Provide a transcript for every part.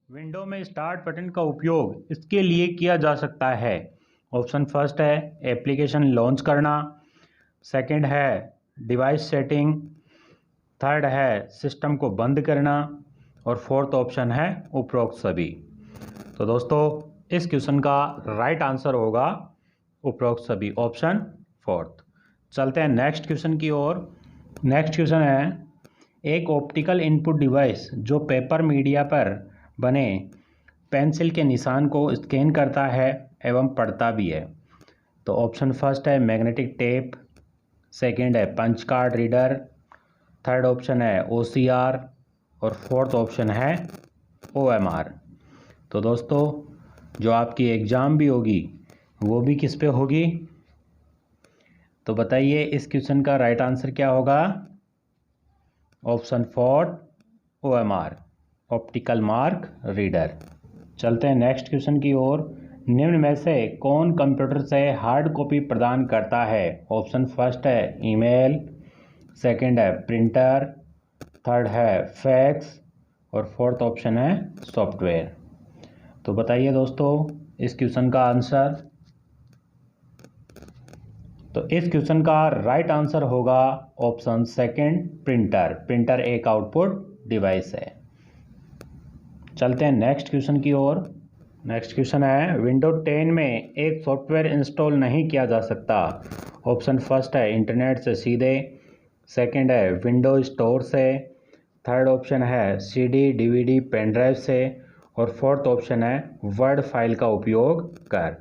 Window में start button का उपयोग इसके लिए किया जा सकता है। ऑप्शन फर्स्ट है एप्लीकेशन लॉन्च करना, सेकंड है डिवाइस सेटिंग, थर्ड है सिस्टम को बंद करना और फोर्थ ऑप्शन है उपरोक्त सभी। तो दोस्तों इस क्वेश्चन का राइट आंसर होगा उपरोक्त सभी, ऑप्शन फोर्थ। चलते हैं नेक्स्ट क्वेश्चन की ओर। नेक्स्ट क्वेश्चन है एक ऑप्टिकल इनपुट डिवाइस जो पेपर मीडिया पर बने पेंसिल के निशान को स्कैन करता है एवं पढ़ता भी है। तो ऑप्शन फर्स्ट है मैग्नेटिक टेप, सेकंड है punch card reader, third option है OCR और फोर्थ ऑप्शन है OMR। तो दोस्तों जो आपकी एग्ज़ाम भी होगी वो भी किस पे होगी, तो बताइए इस क्वेश्चन का राइट आंसर क्या होगा। Option fourth OMR, optical mark reader. चलते हैं नेक्स्ट क्वेश्चन की ओर। निम्न में से कौन कंप्यूटर से हार्ड कॉपी प्रदान करता है। ऑप्शन फर्स्ट है ईमेल, सेकंड है प्रिंटर, थर्ड है फैक्स और फोर्थ ऑप्शन है सॉफ्टवेयर। तो बताइए दोस्तों इस क्वेश्चन का आंसर। तो इस क्वेश्चन का राइट आंसर होगा ऑप्शन सेकंड प्रिंटर। प्रिंटर एक आउटपुट डिवाइस है। चलते हैं नेक्स्ट क्वेश्चन की ओर। नेक्स्ट क्वेश्चन है विंडो 10 में एक सॉफ्टवेयर इंस्टॉल नहीं किया जा सकता। ऑप्शन फर्स्ट है इंटरनेट से सीधे, सेकंड है विंडो स्टोर से, थर्ड ऑप्शन है CD DVD पेन ड्राइव से और फोर्थ ऑप्शन है वर्ड फाइल का उपयोग कर।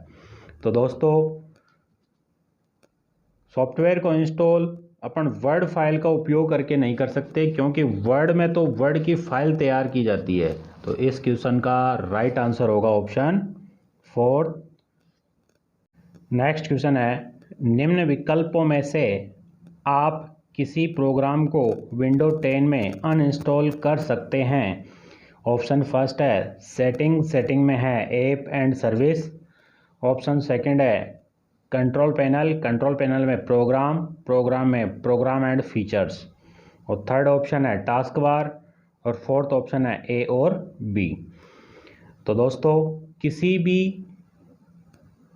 तो दोस्तों सॉफ्टवेयर को इंस्टॉल अपन वर्ड फाइल का उपयोग करके नहीं कर सकते, क्योंकि वर्ड में तो वर्ड की फाइल तैयार की जाती है। तो इस क्वेश्चन का राइट आंसर होगा ऑप्शन फोर्थ। नेक्स्ट क्वेश्चन है निम्न विकल्पों में से आप किसी प्रोग्राम को विंडो 10 में अनइंस्टॉल कर सकते हैं। ऑप्शन फर्स्ट है सेटिंग में है app and service, option second है कंट्रोल पैनल में प्रोग्राम में प्रोग्राम एंड फीचर्स और थर्ड ऑप्शन है टास्क बार और फोर्थ ऑप्शन है A और B। तो दोस्तों किसी भी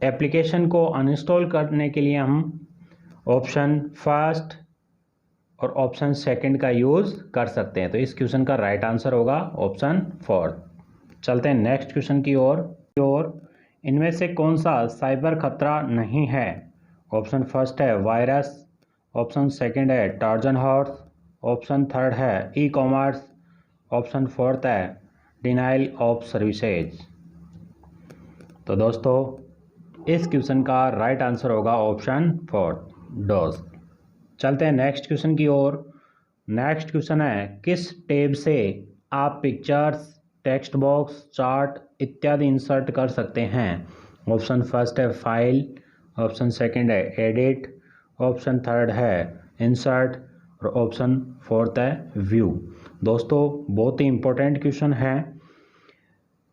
एप्लीकेशन को अनइंस्टॉल करने के लिए हम ऑप्शन फर्स्ट और ऑप्शन सेकंड का यूज़ कर सकते हैं। तो इस क्वेश्चन का राइट आंसर होगा ऑप्शन फोर्थ। चलते हैं नेक्स्ट क्वेश्चन की ओर। इनमें से कौन सा साइबर खतरा नहीं है। ऑप्शन फर्स्ट है वायरस, ऑप्शन सेकंड है ट्रोजन हॉर्स, ऑप्शन थर्ड है ई-कॉमर्स, ऑप्शन फोर्थ है डिनाइल ऑफ सर्विसेज। तो दोस्तों इस क्वेश्चन का राइट आंसर होगा ऑप्शन फोर्थ डॉस। चलते हैं नेक्स्ट क्वेश्चन की ओर। नेक्स्ट क्वेश्चन है किस टैब से आप पिक्चर्स, टेक्स्ट बॉक्स, चार्ट इत्यादि इंसर्ट कर सकते हैं। ऑप्शन फर्स्ट है फाइल, ऑप्शन सेकंड है एडिट, ऑप्शन थर्ड है इंसर्ट और ऑप्शन फोर्थ है व्यू। दोस्तों बहुत ही इम्पोर्टेंट क्वेश्चन है।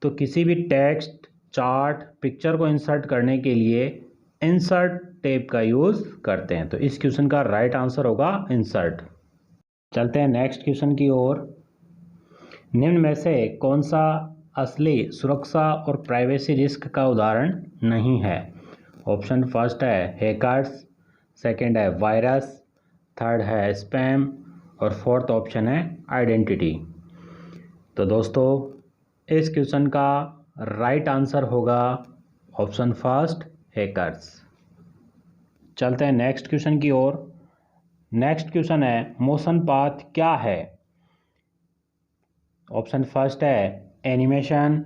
तो किसी भी टेक्स्ट, चार्ट, पिक्चर को इंसर्ट करने के लिए इंसर्ट टैब का यूज़ करते हैं। तो इस क्वेश्चन का राइट आंसर होगा इंसर्ट। चलते हैं नेक्स्ट क्वेश्चन की ओर। निम्न में से कौन सा असली सुरक्षा और प्राइवेसी रिस्क का उदाहरण नहीं है। ऑप्शन फर्स्ट है हैकर्स, सेकंड है वायरस, थर्ड है स्पैम और फोर्थ ऑप्शन है आइडेंटिटी। तो दोस्तों इस क्वेश्चन का राइट आंसर होगा ऑप्शन फर्स्ट हैकर्स। चलते हैं नेक्स्ट क्वेश्चन की ओर। नेक्स्ट क्वेश्चन है मोशन पाथ क्या है। ऑप्शन फर्स्ट है एनिमेशन,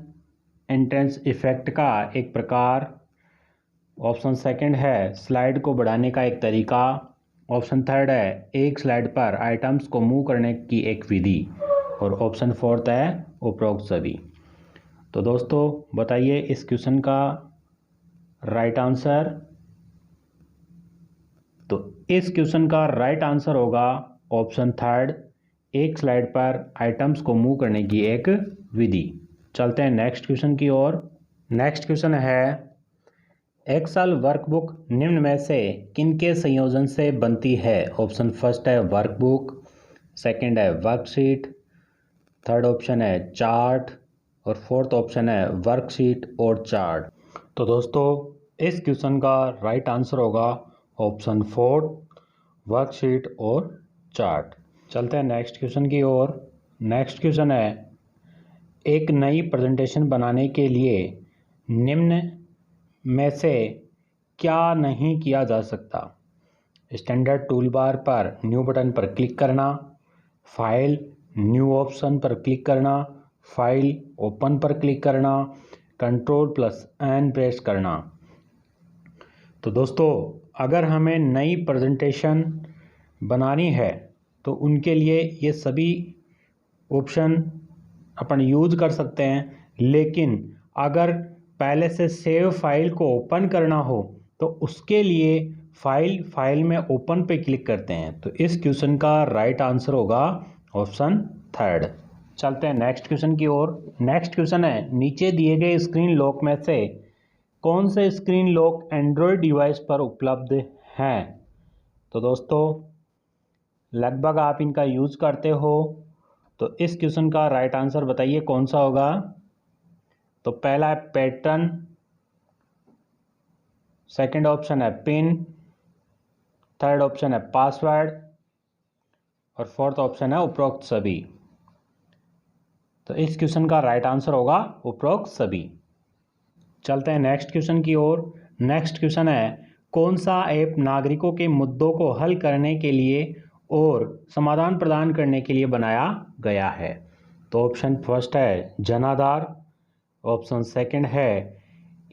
एंट्रेंस इफेक्ट का एक प्रकार, ऑप्शन सेकंड है स्लाइड को बढ़ाने का एक तरीका, ऑप्शन थर्ड है एक स्लाइड पर आइटम्स को मूव करने की एक विधि और ऑप्शन फोर्थ है उपरोक्त सभी। तो दोस्तों बताइए इस क्वेश्चन का राइट आंसर। तो इस क्वेश्चन का राइट आंसर होगा ऑप्शन थर्ड, एक स्लाइड पर आइटम्स को मूव करने की एक विधि। चलते हैं नेक्स्ट क्वेश्चन की ओर। नेक्स्ट क्वेश्चन है एक्सेल वर्कबुक निम्न में से किनके संयोजन से बनती है। ऑप्शन फर्स्ट है वर्कबुक, सेकंड है वर्कशीट, थर्ड ऑप्शन है चार्ट और फोर्थ ऑप्शन है वर्कशीट और चार्ट। तो दोस्तों इस क्वेश्चन का राइट आंसर होगा ऑप्शन 4 वर्कशीट और चार्ट। चलते हैं नेक्स्ट क्वेश्चन की ओर। नेक्स्ट क्वेश्चन है एक नई प्रेजेंटेशन बनाने के लिए निम्न में से क्या नहीं किया जा सकता। स्टैंडर्ड टूल बार पर न्यू बटन पर क्लिक करना, फाइल न्यू ऑप्शन पर क्लिक करना, फाइल ओपन पर क्लिक करना, Ctrl+N प्रेस करना। तो दोस्तों अगर हमें नई प्रेजेंटेशन बनानी है तो उनके लिए ये सभी ऑप्शन अपन यूज कर सकते हैं, लेकिन अगर पहले से सेव फाइल को ओपन करना हो तो उसके लिए फाइल में ओपन पे क्लिक करते हैं। तो इस क्वेश्चन का राइट आंसर होगा ऑप्शन 3। चलते हैं नेक्स्ट क्वेश्चन की ओर। नेक्स्ट क्वेश्चन है नीचे दिए गए स्क्रीन लॉक में से कौन से स्क्रीन लॉक एंड्रॉयड डिवाइस पर उपलब्ध हैं। तो दोस्तों लगभग आप इनका यूज करते हो, तो इस क्वेश्चन का राइट आंसर बताइए कौन सा होगा। तो पहला है पैटर्न, सेकंड ऑप्शन है पिन, थर्ड ऑप्शन है पासवर्ड और फोर्थ ऑप्शन है उपरोक्त सभी। तो इस क्वेश्चन का राइट आंसर होगा उपरोक्त सभी। चलते हैं नेक्स्ट क्वेश्चन की ओर। नेक्स्ट क्वेश्चन है कौन सा ऐप नागरिकों के मुद्दों को हल करने के लिए और समाधान प्रदान करने के लिए बनाया गया है। तो ऑप्शन फर्स्ट है जन आधार, ऑप्शन सेकंड है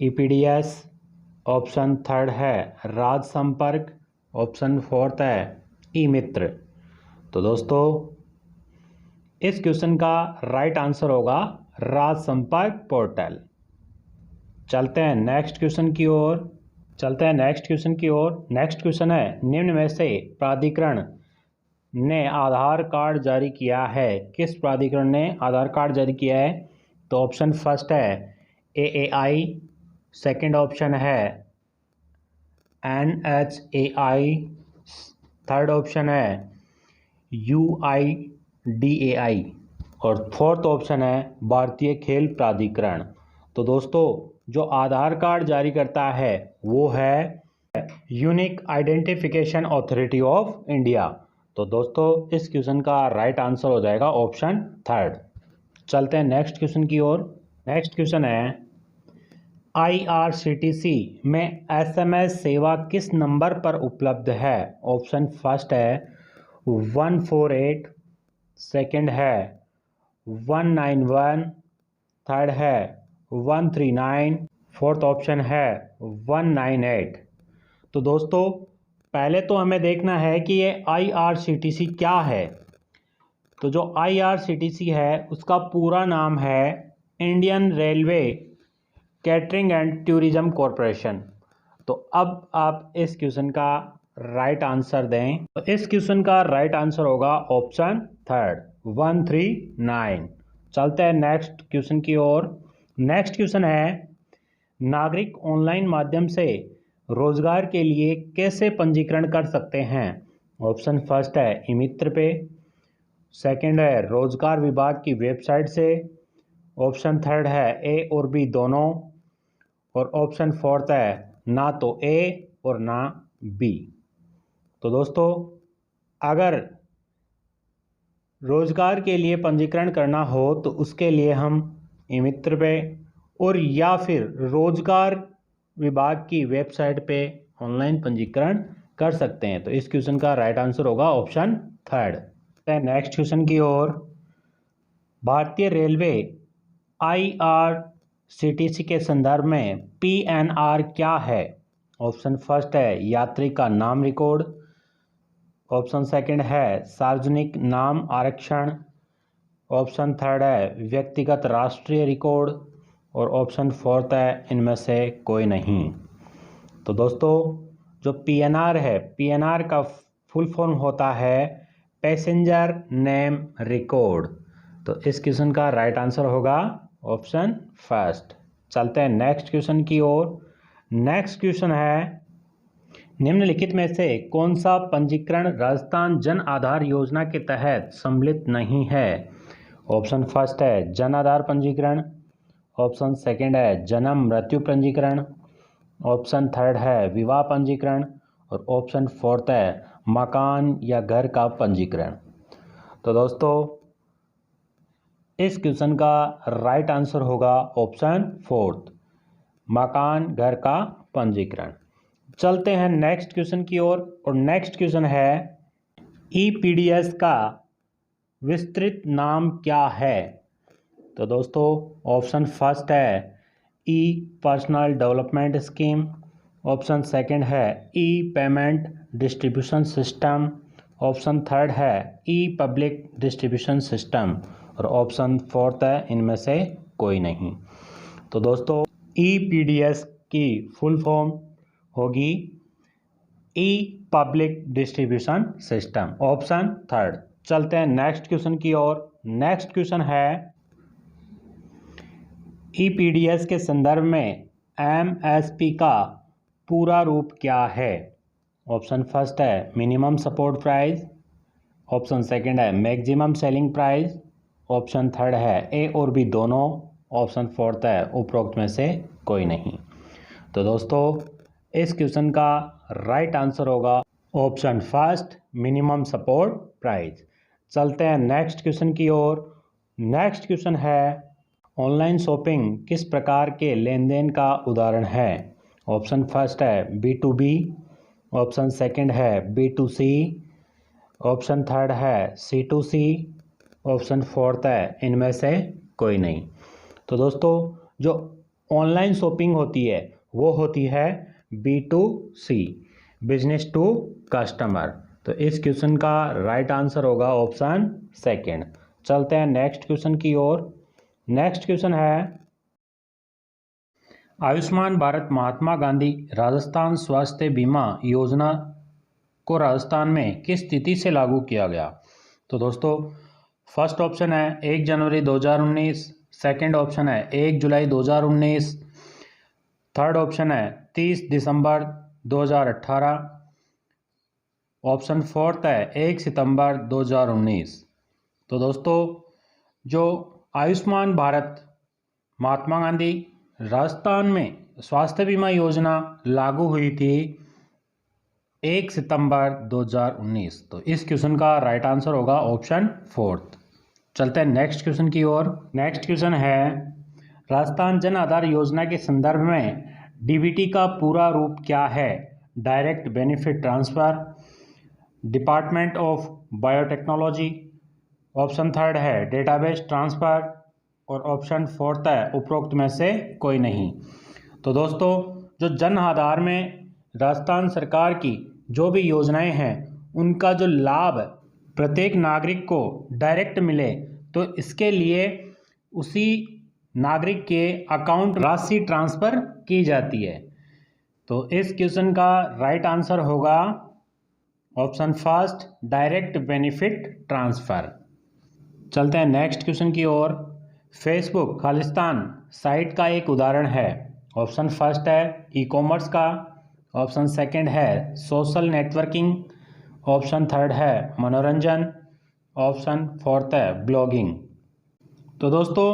EPDS, ऑप्शन थर्ड है राज संपर्क, ऑप्शन फोर्थ है ई-मित्र। तो दोस्तों इस क्वेश्चन का राइट आंसर होगा राज संपर्क पोर्टल। चलते हैं नेक्स्ट क्वेश्चन की ओर। नेक्स्ट क्वेश्चन है निम्न में से प्राधिकरण ने आधार कार्ड जारी किया है। किस प्राधिकरण ने आधार कार्ड जारी किया है। तो ऑप्शन फर्स्ट है AAI, सेकंड ऑप्शन है NHAI, थर्ड ऑप्शन है UIDAI और फोर्थ ऑप्शन है भारतीय खेल प्राधिकरण। तो दोस्तों जो आधार कार्ड जारी करता है वो है unique identification authority of India. तो दोस्तों इस क्वेश्चन का राइट आंसर हो जाएगा ऑप्शन थर्ड। चलते हैं नेक्स्ट क्वेश्चन की ओर। नेक्स्ट क्वेश्चन है IRCTC में SMS सेवा किस नंबर पर उपलब्ध है। ऑप्शन फर्स्ट है 148, सेकंड है 191, थर्ड है 139, फोर्थ ऑप्शन है 198। तो दोस्तों पहले तो हमें देखना है कि ये IRCTC क्या है। तो जो IRCTC है उसका पूरा नाम है Indian railway catering and tourism corporation. तो अब आप इस क्वेश्चन का राइट आंसर दें। तो इस क्वेश्चन का राइट आंसर होगा ऑप्शन थर्ड 139। चलते हैं नेक्स्ट क्वेश्चन की ओर। नेक्स्ट क्वेश्चन है नागरिक ऑनलाइन माध्यम से रोजगार के लिए कैसे पंजीकरण कर सकते हैं। ऑप्शन फर्स्ट है ई-मित्र पे, सेकंड है रोजगार विभाग की वेबसाइट से, ऑप्शन थर्ड है A और B दोनों और ऑप्शन फोर्थ है ना तो A और ना B। तो दोस्तों अगर रोजगार के लिए पंजीकरण करना हो तो उसके लिए हम ई-मित्र पे और या फिर रोजगार विभाग की वेबसाइट पे ऑनलाइन पंजीकरण कर सकते हैं। तो इस क्वेश्चन का राइट आंसर होगा ऑप्शन थर्ड। नेक्स्ट क्वेश्चन की ओर। भारतीय रेलवे IRCTC के संदर्भ में PNR क्या है। ऑप्शन फर्स्ट है यात्री का नाम रिकॉर्ड, ऑप्शन सेकंड है सार्वजनिक नाम आरक्षण, ऑप्शन थर्ड है व्यक्तिगत राष्ट्रीय रिकॉर्ड और ऑप्शन फोर्थ है इनमें से कोई नहीं। तो दोस्तों जो PNR है, PNR का फुल फॉर्म होता है पैसेंजर नेम रिकॉर्ड। तो इस क्वेश्चन का राइट आंसर होगा ऑप्शन फर्स्ट। चलते हैं नेक्स्ट क्वेश्चन की ओर। नेक्स्ट क्वेश्चन है निम्नलिखित में से कौन सा पंजीकरण राजस्थान जन आधार योजना के तहत सम्मिलित नहीं है। ऑप्शन फर्स्ट है जन आधार पंजीकरण, ऑप्शन सेकंड है जन्म मृत्यु पंजीकरण, ऑप्शन थर्ड है विवाह पंजीकरण और ऑप्शन फोर्थ है मकान या घर का पंजीकरण। तो दोस्तों इस क्वेश्चन का राइट आंसर होगा ऑप्शन फोर्थ, मकान घर का पंजीकरण। चलते हैं नेक्स्ट क्वेश्चन की ओर और नेक्स्ट क्वेश्चन है ईपीडीएस का विस्तृत नाम क्या है। तो दोस्तों ऑप्शन फर्स्ट है e personal development scheme, option second है e payment distribution system, option third है ई पब्लिक डिस्ट्रीब्यूशन सिस्टम और ऑप्शन फोर्थ है इनमें से कोई नहीं। तो दोस्तों ईपीडीएस की फुल फॉर्म होगी e public distribution system, option third. चलते हैं नेक्स्ट क्वेश्चन की ओर। नेक्स्ट क्वेश्चन है ईपीडीएस के संदर्भ में एमएसपी का पूरा रूप क्या है। ऑप्शन फर्स्ट है minimum support price, option second है maximum selling price, option third है ए और बी दोनों, ऑप्शन फोर्थ है उपरोक्त में से कोई नहीं। तो दोस्तों इस क्वेश्चन का राइट आंसर होगा option first minimum support price. चलते हैं नेक्स्ट क्वेश्चन की ओर। नेक्स्ट क्वेश्चन है ऑनलाइन शॉपिंग किस प्रकार के लेन देन का उदाहरण है। ऑप्शन फर्स्ट है B2B, ऑप्शन सेकंड है B2C, ऑप्शन थर्ड है C2C, ऑप्शन फोर्थ है इनमें से कोई नहीं। तो दोस्तों जो ऑनलाइन शॉपिंग होती है वो होती है B2C, बिजनेस टू कस्टमर। तो इस क्वेश्चन का राइट आंसर होगा ऑप्शन सेकंड। चलते हैं नेक्स्ट क्वेश्चन की ओर। नेक्स्ट क्वेश्चन है आयुष्मान भारत महात्मा गांधी राजस्थान स्वास्थ्य बीमा योजना को राजस्थान में किस तिथि से लागू किया गया। तो दोस्तों फर्स्ट ऑप्शन है 1 जनवरी 2019, सेकंड ऑप्शन है 1 जुलाई 2019, थर्ड ऑप्शन है 30 दिसंबर 2018, ऑप्शन फोर्थ है 1 सितंबर 2019। तो दोस्तों जो आयुष्मान भारत महात्मा गांधी राजस्थान में स्वास्थ्य बीमा योजना लागू हुई थी 1 सितंबर 2019। तो इस क्वेश्चन का राइट आंसर होगा ऑप्शन फोर्थ। चलते हैं नेक्स्ट क्वेश्चन की ओर। नेक्स्ट क्वेश्चन है राजस्थान जन आधार योजना के संदर्भ में डीबीटी का पूरा रूप क्या है। Direct benefit transfer, department of biotechnology, option third है डेटाबेस ट्रांसफर और ऑप्शन फोर्थ है उपरोक्त में से कोई नहीं। तो दोस्तों जो जन आधार में राजस्थान सरकार की जो भी योजनाएं हैं उनका जो लाभ प्रत्येक नागरिक को डायरेक्ट मिले तो इसके लिए उसी नागरिक के अकाउंट राशि ट्रांसफ़र की जाती है। तो इस क्वेश्चन का राइट आंसर होगा option first direct benefit transfer. चलते हैं नेक्स्ट क्वेश्चन की ओर। फेसबुक खालिस्तान साइट का एक उदाहरण है। ऑप्शन फर्स्ट है ई कॉमर्स का, ऑप्शन सेकंड है सोशल नेटवर्किंग, ऑप्शन थर्ड है मनोरंजन, ऑप्शन फोर्थ है ब्लॉगिंग। तो दोस्तों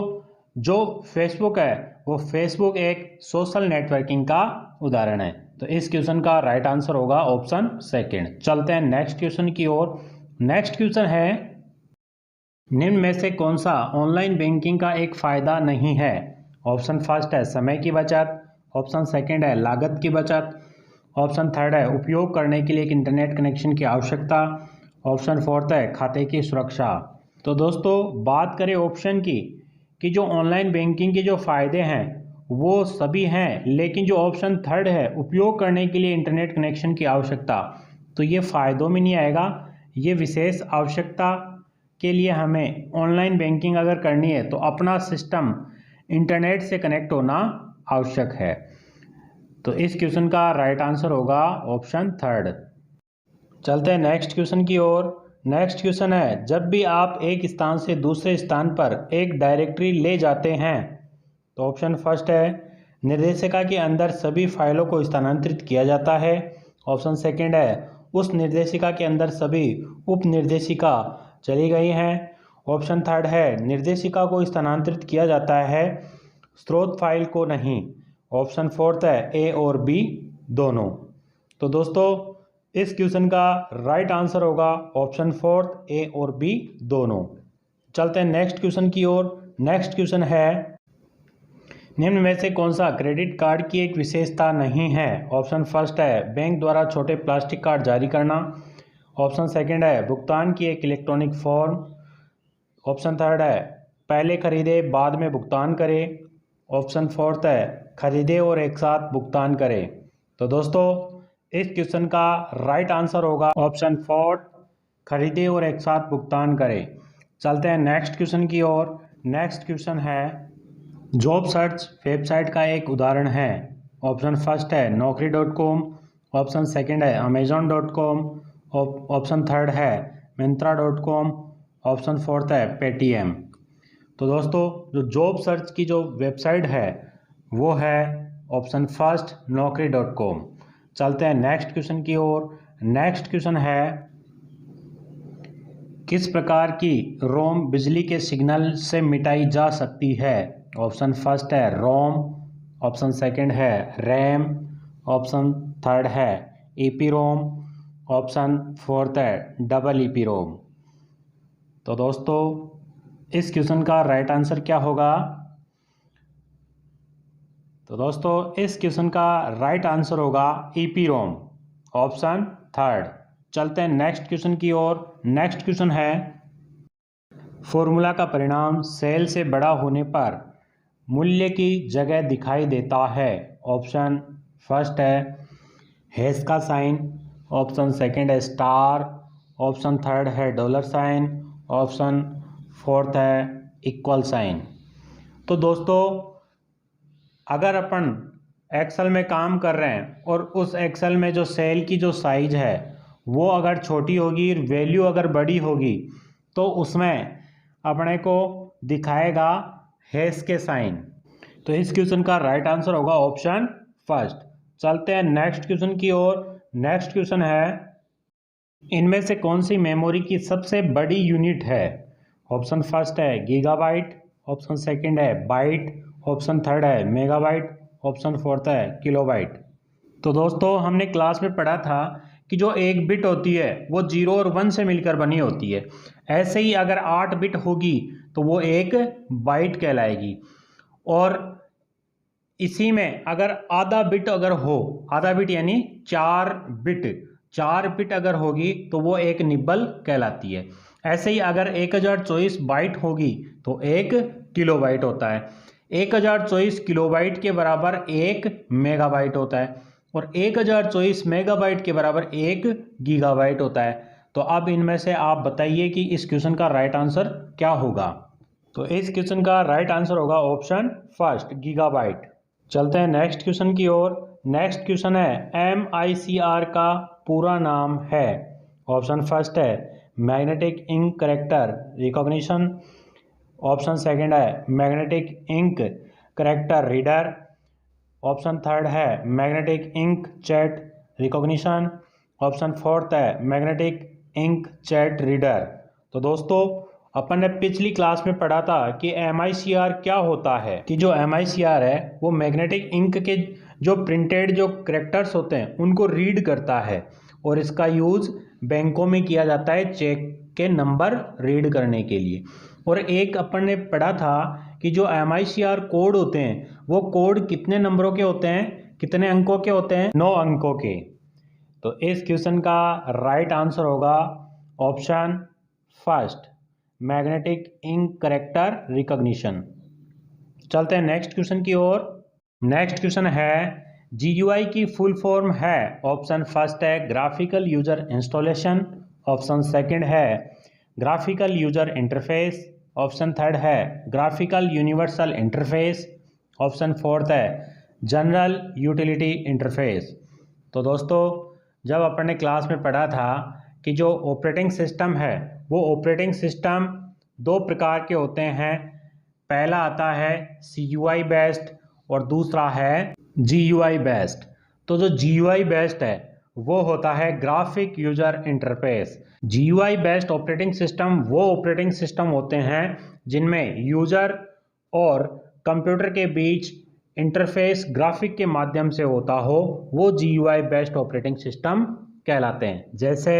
जो फेसबुक है वो फेसबुक एक सोशल नेटवर्किंग का उदाहरण है। तो इस क्वेश्चन का राइट आंसर होगा ऑप्शन सेकंड। चलते हैं नेक्स्ट क्वेश्चन की ओर। नेक्स्ट क्वेश्चन है निम्न में से कौन सा ऑनलाइन बैंकिंग का एक फ़ायदा नहीं है। ऑप्शन फर्स्ट है समय की बचत, ऑप्शन सेकंड है लागत की बचत, ऑप्शन थर्ड है उपयोग करने के लिए एक इंटरनेट कनेक्शन की आवश्यकता, ऑप्शन फोर्थ है खाते की सुरक्षा। तो दोस्तों बात करें ऑप्शन की कि जो ऑनलाइन बैंकिंग के जो फ़ायदे हैं वो सभी हैं, लेकिन जो ऑप्शन थर्ड है उपयोग करने के लिए इंटरनेट कनेक्शन की आवश्यकता, तो ये फ़ायदों में नहीं आएगा। ये विशेष आवश्यकता के लिए हमें ऑनलाइन बैंकिंग अगर करनी है तो अपना सिस्टम इंटरनेट से कनेक्ट होना आवश्यक है। तो इस क्वेश्चन का राइट आंसर होगा ऑप्शन थर्ड। चलते हैं नेक्स्ट क्वेश्चन की ओर। नेक्स्ट क्वेश्चन है जब भी आप एक स्थान से दूसरे स्थान पर एक डायरेक्टरी ले जाते हैं तो ऑप्शन फर्स्ट है निर्देशिका के अंदर सभी फाइलों को स्थानांतरित किया जाता है, ऑप्शन सेकंड है उस निर्देशिका के अंदर सभी उप निर्देशिका चली गई हैं, ऑप्शन थर्ड है निर्देशिका को स्थानांतरित किया जाता है स्रोत फाइल को नहीं। ऑप्शन फोर्थ है ए और बी दोनों। तो दोस्तों इस क्वेश्चन का राइट आंसर होगा ऑप्शन फोर्थ ए और बी दोनों। चलते हैं नेक्स्ट क्वेश्चन की ओर। नेक्स्ट क्वेश्चन है निम्न में से कौन सा क्रेडिट कार्ड की एक विशेषता नहीं है। ऑप्शन फर्स्ट है बैंक द्वारा छोटे प्लास्टिक कार्ड जारी करना। ऑप्शन सेकंड है भुगतान की एक इलेक्ट्रॉनिक फॉर्म। ऑप्शन थर्ड है पहले खरीदे बाद में भुगतान करें। ऑप्शन फोर्थ है खरीदे और एक साथ भुगतान करें। तो दोस्तों इस क्वेश्चन का राइट आंसर होगा ऑप्शन फोर्थ, खरीदे और एक साथ भुगतान करें। चलते हैं नेक्स्ट क्वेश्चन की ओर। नेक्स्ट क्वेश्चन है जॉब सर्च वेबसाइट का एक उदाहरण है। ऑप्शन फर्स्ट है naukri.com। ऑप्शन सेकंड है amazon.com। ऑप्शन थर्ड है myntra.com। ऑप्शन फोर्थ है पेटीएम। तो दोस्तों जो जॉब सर्च की जो वेबसाइट है वो है ऑप्शन फर्स्ट naukri.com। चलते हैं नेक्स्ट क्वेश्चन की ओर। नेक्स्ट क्वेश्चन है किस प्रकार की रोम बिजली के सिग्नल से मिटाई जा सकती है। ऑप्शन फर्स्ट है रोम। ऑप्शन सेकंड है रैम। ऑप्शन थर्ड है ईपी रोम। ऑप्शन फोर्थ है डबल ईपी रोम। तो दोस्तों इस क्वेश्चन का राइट आंसर क्या होगा। तो दोस्तों इस क्वेश्चन का राइट आंसर होगा ईपी रोम, ऑप्शन थर्ड। चलते हैं नेक्स्ट क्वेश्चन की ओर। नेक्स्ट क्वेश्चन है फॉर्मूला का परिणाम सेल से बड़ा होने पर मूल्य की जगह दिखाई देता है। ऑप्शन फर्स्ट है हैश का साइन। ऑप्शन सेकंड है स्टार। ऑप्शन थर्ड है डॉलर साइन। ऑप्शन फोर्थ है इक्वल साइन। तो दोस्तों अगर अपन एक्सेल में काम कर रहे हैं और उस एक्सेल में जो सेल की जो साइज है वो अगर छोटी होगी, वैल्यू अगर बड़ी होगी, तो उसमें अपने को दिखाएगा हैश के साइन। तो इस क्वेश्चन का राइट आंसर होगा ऑप्शन फर्स्ट। चलते हैं नेक्स्ट क्वेश्चन की ओर। नेक्स्ट क्वेश्चन है इनमें से कौन सी मेमोरी की सबसे बड़ी यूनिट है। ऑप्शन फर्स्ट है गीगाबाइट। ऑप्शन सेकंड है बाइट। ऑप्शन थर्ड है मेगाबाइट। ऑप्शन फोर्थ है किलोबाइट। तो दोस्तों हमने क्लास में पढ़ा था कि जो एक बिट होती है वो 0 और 1 से मिलकर बनी होती है। ऐसे ही अगर 8 बिट होगी तो वो एक बाइट कहलाएगी। और इसी में अगर आधा बिट अगर हो, आधा बिट यानी 4 बिट अगर होगी तो वो एक निब्बल कहलाती है। ऐसे ही अगर 1024 बाइट होगी तो एक किलोबाइट होता है। 1024 किलोबाइट के बराबर एक मेगाबाइट होता है और 1024 मेगाबाइट के बराबर एक गीगाबाइट होता है। तो अब इनमें से आप बताइए कि इस क्वेश्चन का राइट आंसर क्या होगा। तो इस क्वेश्चन का राइट आंसर होगा ऑप्शन फर्स्ट गीगाबाइट। चलते हैं नेक्स्ट क्वेश्चन की ओर। नेक्स्ट क्वेश्चन है MICR का पूरा नाम है। ऑप्शन फर्स्ट है magnetic ink character recognition. Option second है magnetic ink character reader. Option third है magnetic ink chat recognition. Option fourth है मैग्नेटिक इंक चैट रीडर। तो दोस्तों अपन ने पिछली क्लास में पढ़ा था कि MICR क्या होता है, कि जो MICR है वो मैग्नेटिक इंक के जो प्रिंटेड जो कैरेक्टर्स होते हैं उनको रीड करता है और इसका यूज़ बैंकों में किया जाता है चेक के नंबर रीड करने के लिए। और एक अपन ने पढ़ा था कि जो MICR कोड होते हैं वो कोड कितने नंबरों के होते हैं, कितने अंकों के होते हैं, 9 अंकों के। तो इस क्वेश्चन का राइट आंसर होगा option first magnetic ink character recognition. चलते हैं नेक्स्ट क्वेश्चन की ओर। नेक्स्ट क्वेश्चन है GUI की फुल फॉर्म है। ऑप्शन फर्स्ट है graphical user installation. Option second है graphical user interface. Option third है graphical universal interface. Option fourth है जनरल यूटिलिटी इंटरफेस। तो दोस्तों जब अपन ने क्लास में पढ़ा था कि जो ऑपरेटिंग सिस्टम है वो ऑपरेटिंग सिस्टम 2 प्रकार के होते हैं। पहला आता है CUI बेस्ड और दूसरा है GUI बेस्ड। तो जो GUI बेस्ड है वो होता है graphic user interface. GUI based operating system वो ऑपरेटिंग सिस्टम होते हैं जिनमें यूजर और कंप्यूटर के बीच इंटरफेस ग्राफिक के माध्यम से होता हो वो GUI बेस्ड ऑपरेटिंग सिस्टम कहलाते हैं। जैसे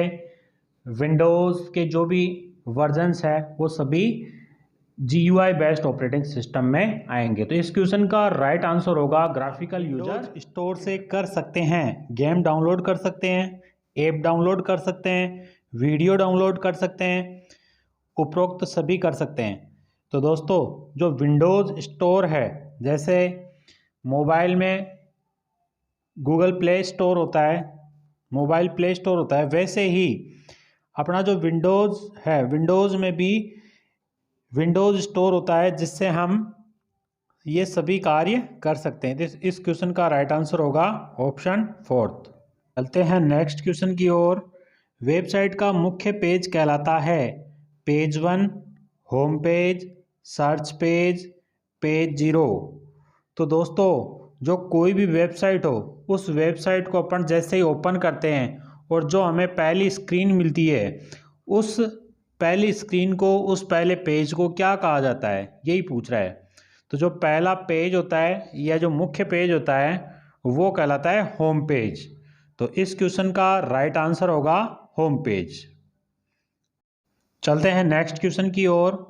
विंडोज़ के जो भी वर्जन्स है वो सभी GUI बेस्ड ऑपरेटिंग सिस्टम में आएंगे। तो इस क्वेश्चन का राइट आंसर होगा ग्राफिकल यूजर स्टोर से कर सकते हैं, गेम डाउनलोड कर सकते हैं, ऐप डाउनलोड कर सकते हैं, वीडियो डाउनलोड कर सकते हैं, उपरोक्त सभी कर सकते हैं। तो दोस्तों जो विंडोज़ स्टोर है, जैसे मोबाइल में गूगल प्ले स्टोर होता है, मोबाइल प्ले स्टोर होता है, वैसे ही अपना जो विंडोज़ है, विंडोज़ में भी विंडोज़ स्टोर होता है जिससे हम ये सभी कार्य कर सकते हैं। तो इस क्वेश्चन का राइट आंसर होगा ऑप्शन 4। चलते हैं नेक्स्ट क्वेश्चन की ओर। वेबसाइट का मुख्य पेज कहलाता है page 1, home page, search page, page 0। तो दोस्तों जो कोई भी वेबसाइट हो उस वेबसाइट को अपन जैसे ही ओपन करते हैं और जो हमें पहली स्क्रीन मिलती है उस पहली स्क्रीन को, उस पहले पेज को क्या कहा जाता है, यही पूछ रहा है। तो जो पहला पेज होता है या जो मुख्य पेज होता है वो कहलाता है होम पेज। तो इस क्वेश्चन का राइट आंसर होगा होम पेज। चलते हैं नेक्स्ट क्वेश्चन की ओर।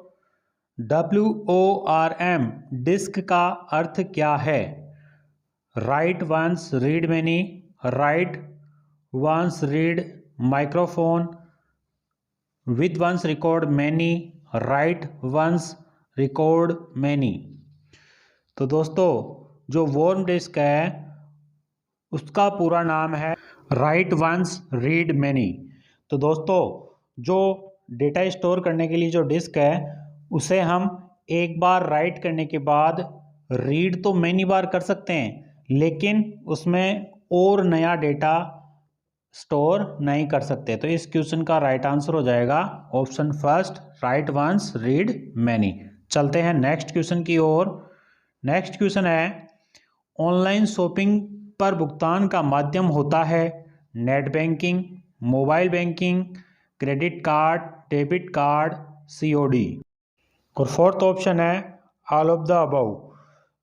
WORM डिस्क का अर्थ क्या है? Write once read many, write once read microphone, with once record many, write once record many. तो दोस्तों जो वॉर्म डिस्क है उसका पूरा नाम है राइट वंस रीड मैनी। तो दोस्तों जो डेटा स्टोर करने के लिए जो डिस्क है उसे हम एक बार राइट करने के बाद रीड तो मैनी बार कर सकते हैं, लेकिन उसमें और नया डेटा स्टोर नहीं कर सकते। तो इस क्वेश्चन का राइट आंसर हो जाएगा option first, write once read many. चलते हैं नेक्स्ट क्वेश्चन की ओर। नेक्स्ट क्वेश्चन है ऑनलाइन शॉपिंग पर भुगतान का माध्यम होता है net banking, mobile banking, credit card, debit card, COD। और फोर्थ ऑप्शन है ऑल ऑफ द अबव।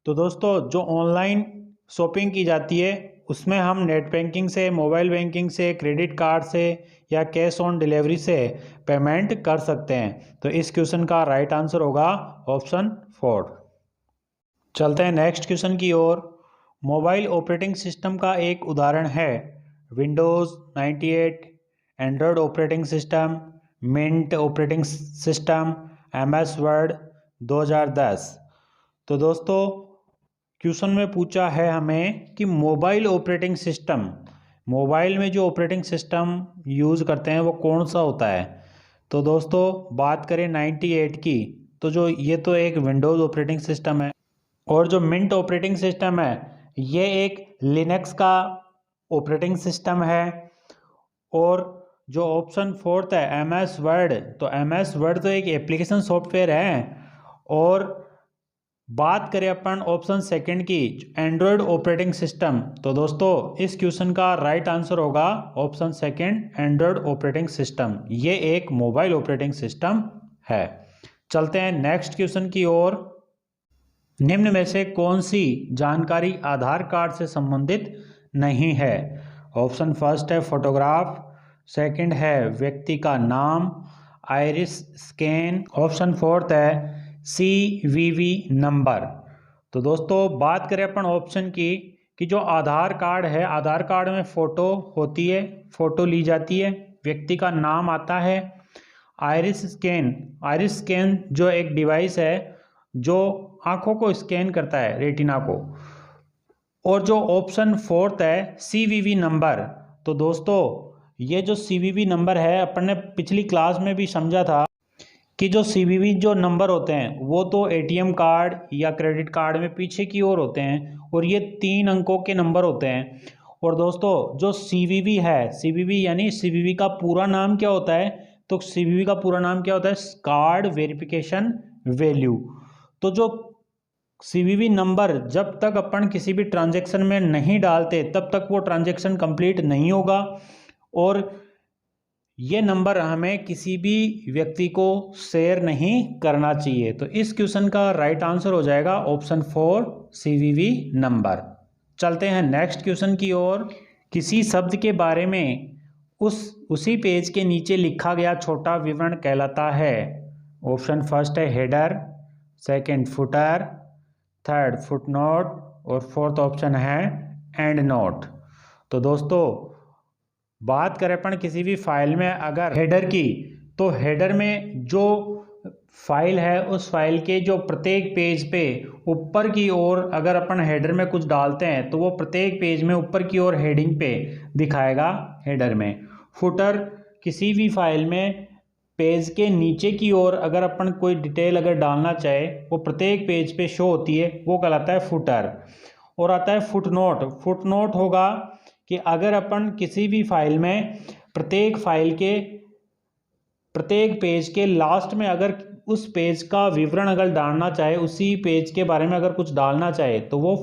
तो दोस्तों जो ऑनलाइन शॉपिंग की जाती है उसमें हम नेट बैंकिंग से, मोबाइल बैंकिंग से, क्रेडिट कार्ड से या कैश ऑन डिलीवरी से पेमेंट कर सकते हैं। तो इस क्वेश्चन का राइट आंसर होगा ऑप्शन 4। चलते हैं नेक्स्ट क्वेश्चन की ओर। मोबाइल ऑपरेटिंग सिस्टम का एक उदाहरण है Windows 98, Android operating system, Mint operating system, MS Word 2010। तो दोस्तों क्वेश्चन में पूछा है हमें कि मोबाइल ऑपरेटिंग सिस्टम, मोबाइल में जो ऑपरेटिंग सिस्टम यूज़ करते हैं वो कौन सा होता है। तो दोस्तों बात करें 98 की, तो जो ये तो एक विंडोज़ ऑपरेटिंग सिस्टम है, और जो मिंट ऑपरेटिंग सिस्टम है ये एक लिनक्स का ऑपरेटिंग सिस्टम है। और जो ऑप्शन 4 है MS वर्ड, तो MS वर्ड तो एक एप्लीकेशन सॉफ्टवेयर है। और बात करें अपन ऑप्शन सेकंड की एंड्रॉयड ऑपरेटिंग सिस्टम, तो दोस्तों इस क्वेश्चन का राइट आंसर होगा option second, Android operating system. ये एक मोबाइल ऑपरेटिंग सिस्टम है। चलते हैं नेक्स्ट क्वेश्चन की ओर। निम्न में से कौन सी जानकारी आधार कार्ड से संबंधित नहीं है? ऑप्शन फर्स्ट है फोटोग्राफ, सेकंड है व्यक्ति का नाम, आइरिस स्कैन, ऑप्शन फोर्थ है CVV नंबर। तो दोस्तों बात करें अपन ऑप्शन की कि जो आधार कार्ड है, आधार कार्ड में फ़ोटो होती है, फ़ोटो ली जाती है, व्यक्ति का नाम आता है, आइरिस स्कैन, आइरिस स्कैन जो एक डिवाइस है जो आँखों को स्कैन करता है, रेटिना को, और जो ऑप्शन फोर्थ है CVV नंबर। तो दोस्तों ये जो CVV नंबर है अपन ने पिछली क्लास में भी समझा था कि जो CVV जो नंबर होते हैं वो तो ATM कार्ड या क्रेडिट कार्ड में पीछे की ओर होते हैं, और ये 3 अंकों के नंबर होते हैं। और दोस्तों जो CVV है, CVV यानी CVV का पूरा नाम क्या होता है? तो CVV का पूरा नाम क्या होता है? Card verification value. तो जो CVV नंबर जब तक अपन किसी भी ट्रांजैक्शन में नहीं डालते तब तक वो ट्रांजैक्शन कंप्लीट नहीं होगा। और ये नंबर हमें किसी भी व्यक्ति को शेयर नहीं करना चाहिए। तो इस क्वेश्चन का राइट आंसर हो जाएगा ऑप्शन 4 CVV नंबर। चलते हैं नेक्स्ट क्वेश्चन की ओर। किसी शब्द के बारे में उसी पेज के नीचे लिखा गया छोटा विवरण कहलाता है। ऑप्शन फर्स्ट है header, second footer, third footnote और फोर्थ ऑप्शन है एंड नोट। तो दोस्तों बात करें अपन किसी भी फाइल में अगर हेडर की, तो हेडर में जो फाइल है उस फाइल के जो प्रत्येक पेज पे ऊपर की ओर अगर अपन हेडर में कुछ डालते हैं तो वो प्रत्येक पेज में ऊपर की ओर हेडिंग पे दिखाएगा हेडर में। फुटर किसी भी फाइल में पेज के नीचे की ओर अगर अपन कोई डिटेल अगर डालना चाहे वो प्रत्येक पेज पे शो होती है, वो कहलाता है फुटर। और आता है फुटनोट। फुटनोट होगा कि अगर अपन किसी भी फाइल में प्रत्येक फाइल के प्रत्येक पेज के लास्ट में अगर उस पेज का विवरण अगर डालना चाहे, उसी पेज के बारे में अगर कुछ डालना चाहे तो वो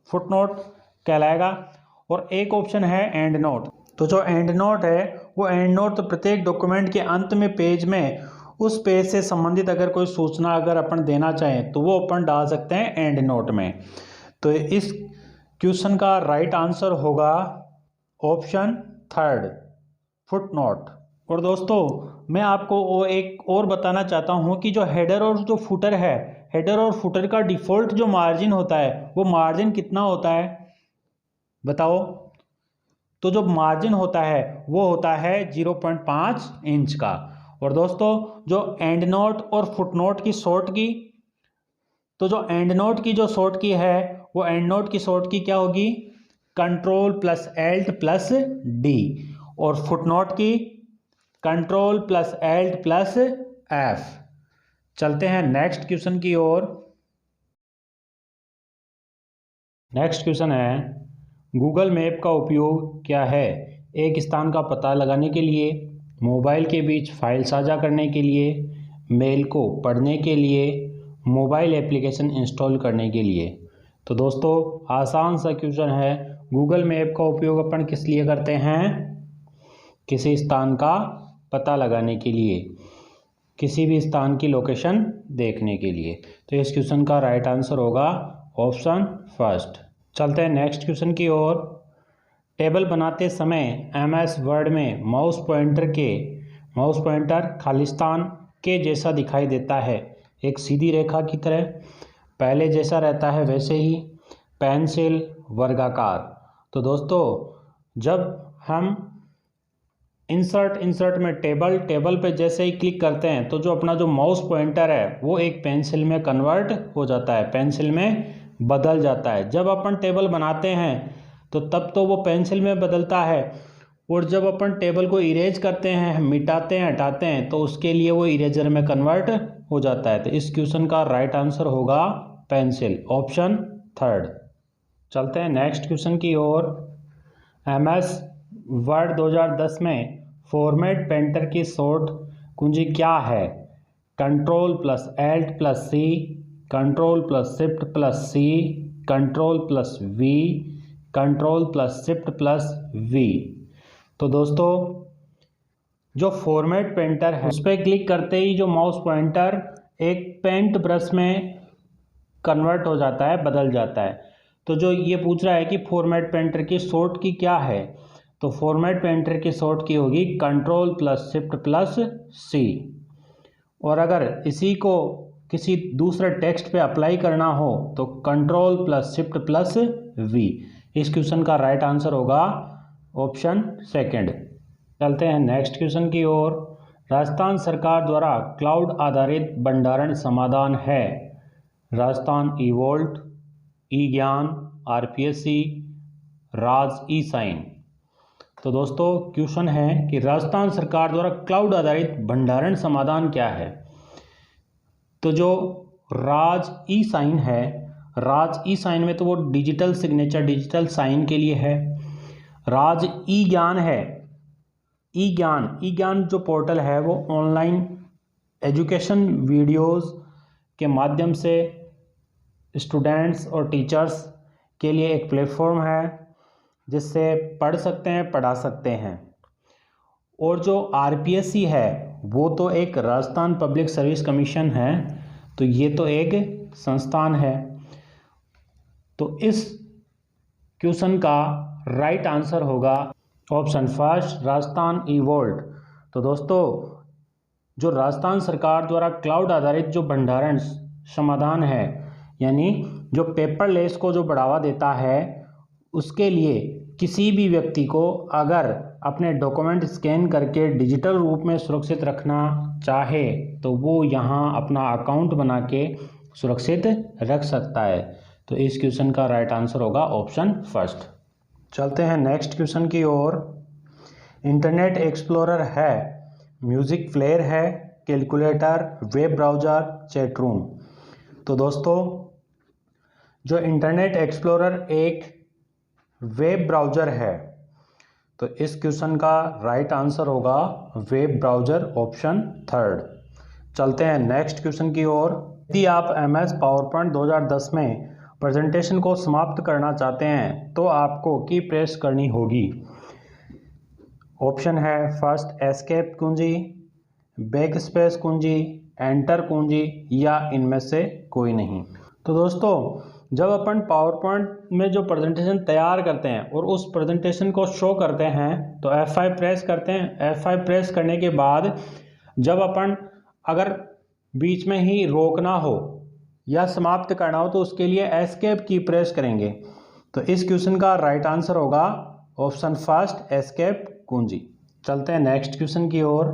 फुटनोट कहलाएगा। और एक ऑप्शन है एंड नोट। तो जो एंड नोट है वो एंड नोट तो प्रत्येक डॉक्यूमेंट के अंत में पेज में उस पेज से संबंधित अगर कोई सूचना अगर अपन देना चाहें तो वो अपन डाल सकते हैं एंड नोट में। तो इस क्वेश्चन का राइट आंसर होगा ऑप्शन थर्ड फुटनोट। और दोस्तों मैं आपको वो एक और बताना चाहता हूँ कि जो हेडर और जो फुटर है, हेडर और फुटर का डिफ़ॉल्ट जो मार्जिन होता है वो मार्जिन कितना होता है बताओ। तो जो मार्जिन होता है वो होता है 0.5 इंच का। और दोस्तों जो एंड नोट और फुटनोट की शॉर्ट की, तो जो एंड नोट की जो शॉर्ट की है वो एंड नोट की शॉर्ट की क्या होगी, Ctrl+Alt+D। और फुटनोट की Ctrl+Alt+F। चलते हैं नेक्स्ट क्वेश्चन की ओर। नेक्स्ट क्वेश्चन है गूगल मैप का उपयोग क्या है। एक स्थान का पता लगाने के लिए, मोबाइल के बीच फाइल साझा करने के लिए, मेल को पढ़ने के लिए, मोबाइल एप्लीकेशन इंस्टॉल करने के लिए। तो दोस्तों आसान सा क्वेश्चन है, गूगल मैप का उपयोग अपन किस लिए करते हैं, किसी स्थान का पता लगाने के लिए, किसी भी स्थान की लोकेशन देखने के लिए। तो इस क्वेश्चन का राइट आंसर होगा ऑप्शन फर्स्ट। चलते हैं नेक्स्ट क्वेश्चन की ओर। टेबल बनाते समय MS वर्ड में माउस पॉइंटर खालिस्तान के जैसा दिखाई देता है, एक सीधी रेखा की तरह, पहले जैसा रहता है वैसे ही, पेंसिल, वर्गाकार। तो दोस्तों जब हम इंसर्ट में टेबल पे जैसे ही क्लिक करते हैं तो जो अपना जो माउस पॉइंटर है वो एक पेंसिल में कन्वर्ट हो जाता है, पेंसिल में बदल जाता है। जब अपन टेबल बनाते हैं तो तब तो वो पेंसिल में बदलता है, और जब अपन टेबल को इरेज करते हैं, मिटाते हैं, हटाते हैं, तो उसके लिए वो इरेजर में कन्वर्ट हो जाता है। तो इस क्वेश्चन का राइट आंसर होगा पेंसिल, ऑप्शन थर्ड। चलते हैं नेक्स्ट क्वेश्चन की ओर। MS वर्ड 2010 में फॉर्मेट पेंटर की शॉर्ट कुंजी क्या है, Ctrl+Alt+C, Ctrl+Shift+C, Ctrl+V, Ctrl+Shift+V। तो दोस्तों जो फॉर्मेट पेंटर है उस पर क्लिक करते ही जो माउस पॉइंटर एक पेंट ब्रश में कन्वर्ट हो जाता है, बदल जाता है। तो जो ये पूछ रहा है कि फॉर्मेट पेंटर की शॉर्ट की क्या है, तो फॉर्मेट पेंटर की शॉर्ट की होगी Ctrl+Shift+C। और अगर इसी को किसी दूसरे टेक्स्ट पे अप्लाई करना हो तो Ctrl+Shift+V। इस क्वेश्चन का राइट आंसर होगा ऑप्शन सेकंड। चलते हैं नेक्स्ट क्वेश्चन की ओर। राजस्थान सरकार द्वारा क्लाउड आधारित भंडारण समाधान है, राजस्थान ई-वोल्ट, ई-ज्ञान, RPSC, राज ई-साइन। तो दोस्तों क्वेश्चन है कि राजस्थान सरकार द्वारा क्लाउड आधारित भंडारण समाधान क्या है। तो जो राज ई-साइन है, राज ई-साइन में तो वो डिजिटल सिग्नेचर, डिजिटल साइन के लिए है। राज ई-ज्ञान है, ई-ज्ञान जो पोर्टल है वो ऑनलाइन एजुकेशन वीडियोस के माध्यम से स्टूडेंट्स और टीचर्स के लिए एक प्लेटफॉर्म है जिससे पढ़ सकते हैं, पढ़ा सकते हैं। और जो RPSC है वो तो एक राजस्थान पब्लिक सर्विस कमीशन है, तो ये तो एक संस्थान है। तो इस क्वेश्चन का राइट आंसर होगा ऑप्शन फर्स्ट, राजस्थान ई-वॉल्ट। तो दोस्तों, जो राजस्थान सरकार द्वारा क्लाउड आधारित जो भंडारण समाधान है, यानी जो पेपरलेस को जो बढ़ावा देता है, उसके लिए किसी भी व्यक्ति को अगर अपने डॉक्यूमेंट स्कैन करके डिजिटल रूप में सुरक्षित रखना चाहे तो वो यहाँ अपना अकाउंट बना के सुरक्षित रख सकता है। तो इस क्वेश्चन का राइट आंसर होगा ऑप्शन फर्स्ट। चलते हैं नेक्स्ट क्वेश्चन की ओर। इंटरनेट एक्सप्लोरर है, म्यूज़िक प्लेयर है, calculator, web browser, chat room. तो दोस्तों, जो इंटरनेट एक्सप्लोरर एक वेब ब्राउज़र है, तो इस क्वेश्चन का राइट आंसर होगा वेब ब्राउज़र, ऑप्शन थर्ड। चलते हैं नेक्स्ट क्वेश्चन की ओर। यदि आप MS पावरपॉइंट 2010 में प्रेजेंटेशन को समाप्त करना चाहते हैं तो आपको की प्रेस करनी होगी। ऑप्शन है फर्स्ट एस्केप कुंजी, बैक स्पेस कुंजी, एंटर कुंजी या इनमें से कोई नहीं। तो दोस्तों, जब अपन पावर पॉइंट में जो प्रेजेंटेशन तैयार करते हैं और उस प्रेजेंटेशन को शो करते हैं तो F5 प्रेस करते हैं। F5 प्रेस करने के बाद जब अपन अगर बीच में ही रोकना हो या समाप्त करना हो तो उसके लिए एस्केप की प्रेस करेंगे। तो इस क्वेश्चन का राइट आंसर होगा ऑप्शन फर्स्ट, एस्केप कुंजी। चलते हैं नेक्स्ट क्वेश्चन की ओर।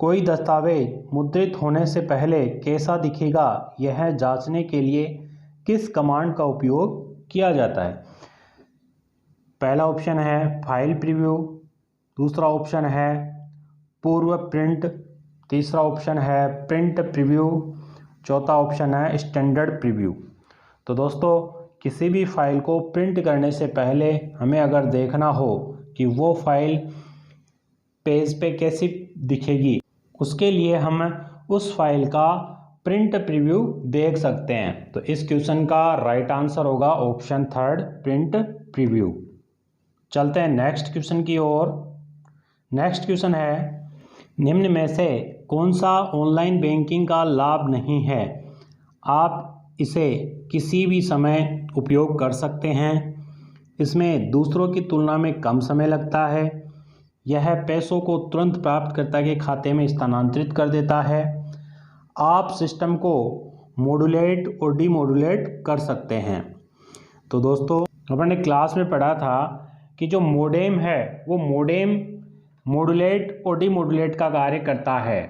कोई दस्तावेज मुद्रित होने से पहले कैसा दिखेगा, यह जांचने के लिए किस कमांड का उपयोग किया जाता है? पहला ऑप्शन है फाइल प्रीव्यू, दूसरा ऑप्शन है पूर्व प्रिंट, तीसरा ऑप्शन है प्रिंट प्रीव्यू, चौथा ऑप्शन है स्टैंडर्ड प्रीव्यू। तो दोस्तों, किसी भी फाइल को प्रिंट करने से पहले हमें अगर देखना हो कि वो फाइल पेज पे कैसी दिखेगी, उसके लिए हम उस फाइल का प्रिंट प्रीव्यू देख सकते हैं। तो इस क्वेश्चन का राइट आंसर होगा ऑप्शन थर्ड, प्रिंट प्रीव्यू। चलते हैं नेक्स्ट क्वेश्चन की ओर। नेक्स्ट क्वेश्चन है, निम्न में से कौन सा ऑनलाइन बैंकिंग का लाभ नहीं है? आप इसे किसी भी समय उपयोग कर सकते हैं। इसमें दूसरों की तुलना में कम समय लगता है। यह पैसों को तुरंत प्राप्तकर्ता के खाते में स्थानांतरित कर देता है। आप सिस्टम को मॉड्यूलेट और डीमॉड्यूलेट कर सकते हैं। तो दोस्तों, अपन ने क्लास में पढ़ा था कि जो मोडेम है वो मोडेम मॉड्यूलेट और डीमॉड्यूलेट का कार्य करता है,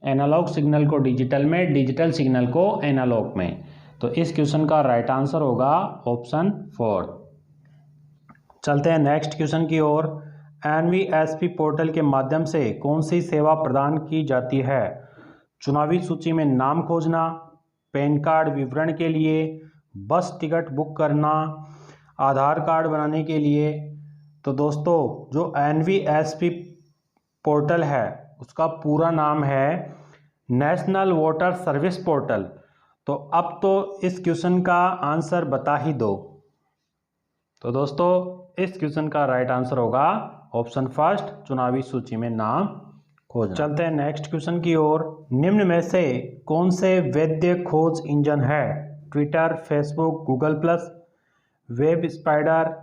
एनालॉग सिग्नल को डिजिटल में, डिजिटल सिग्नल को एनालॉग में। तो इस क्वेश्चन का राइट आंसर होगा ऑप्शन फोर्थ। चलते हैं नेक्स्ट क्वेश्चन की ओर। NVSP पोर्टल के माध्यम से कौन सी सेवा प्रदान की जाती है? चुनावी सूची में नाम खोजना, पैन कार्ड विवरण के लिए, बस टिकट बुक करना, आधार कार्ड बनाने के लिए। तो दोस्तों, जो NVSP पोर्टल है उसका पूरा नाम है नेशनल वोटर सर्विस पोर्टल। तो अब तो इस क्वेश्चन का आंसर बता ही दो। तो दोस्तों, इस क्वेश्चन का राइट आंसर होगा ऑप्शन फर्स्ट, चुनावी सूची में नाम खोजना। चलते हैं नेक्स्ट क्वेश्चन की ओर। निम्न में से कौन से वैध खोज इंजन है? Twitter, Facebook, Google plus, web spider,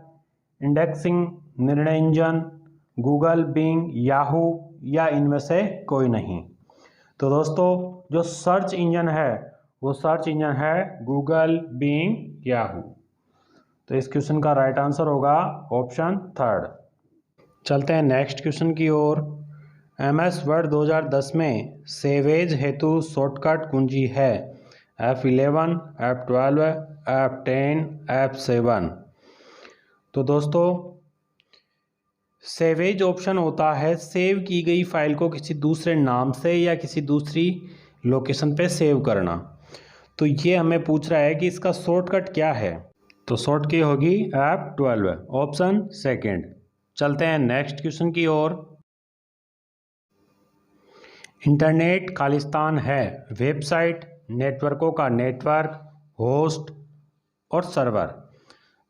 indexing, निर्णय इंजन, गूगल, बिंग, याहू या इनमें से कोई नहीं। तो दोस्तों, जो सर्च इंजन है वो सर्च इंजन है गूगल, बिंग, याहू। तो इस क्वेश्चन का राइट आंसर होगा ऑप्शन थर्ड। चलते हैं नेक्स्ट क्वेश्चन की ओर। MS वर्ड 2010 में सेवेज हेतु शॉर्टकट कुंजी है F11, F12, F10, F7। तो दोस्तों, सेवेज ऑप्शन होता है सेव की गई फाइल को किसी दूसरे नाम से या किसी दूसरी लोकेशन पे सेव करना। तो ये हमें पूछ रहा है कि इसका शॉर्टकट क्या है। तो शॉर्ट की होगी F12, ऑप्शन सेकंड। चलते हैं नेक्स्ट क्वेश्चन की ओर। इंटरनेट खालिस्तान है वेबसाइट, नेटवर्कों का नेटवर्क, होस्ट और सर्वर।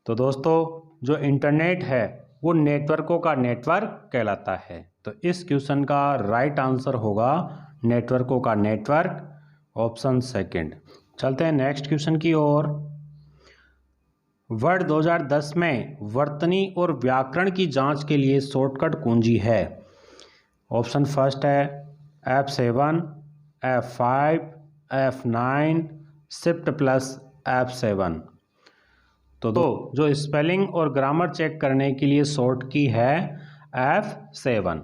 तो दोस्तों, जो इंटरनेट है वो नेटवर्कों का नेटवर्क कहलाता है। तो इस क्वेश्चन का राइट आंसर होगा नेटवर्कों का नेटवर्क, ऑप्शन सेकंड। चलते हैं नेक्स्ट क्वेश्चन की ओर। वर्ड 2010 में वर्तनी और व्याकरण की जांच के लिए शॉर्टकट कुंजी है। ऑप्शन फर्स्ट है F7, F5, F9, shift plus F7। तो जो स्पेलिंग और ग्रामर चेक करने के लिए शॉर्ट की है F7।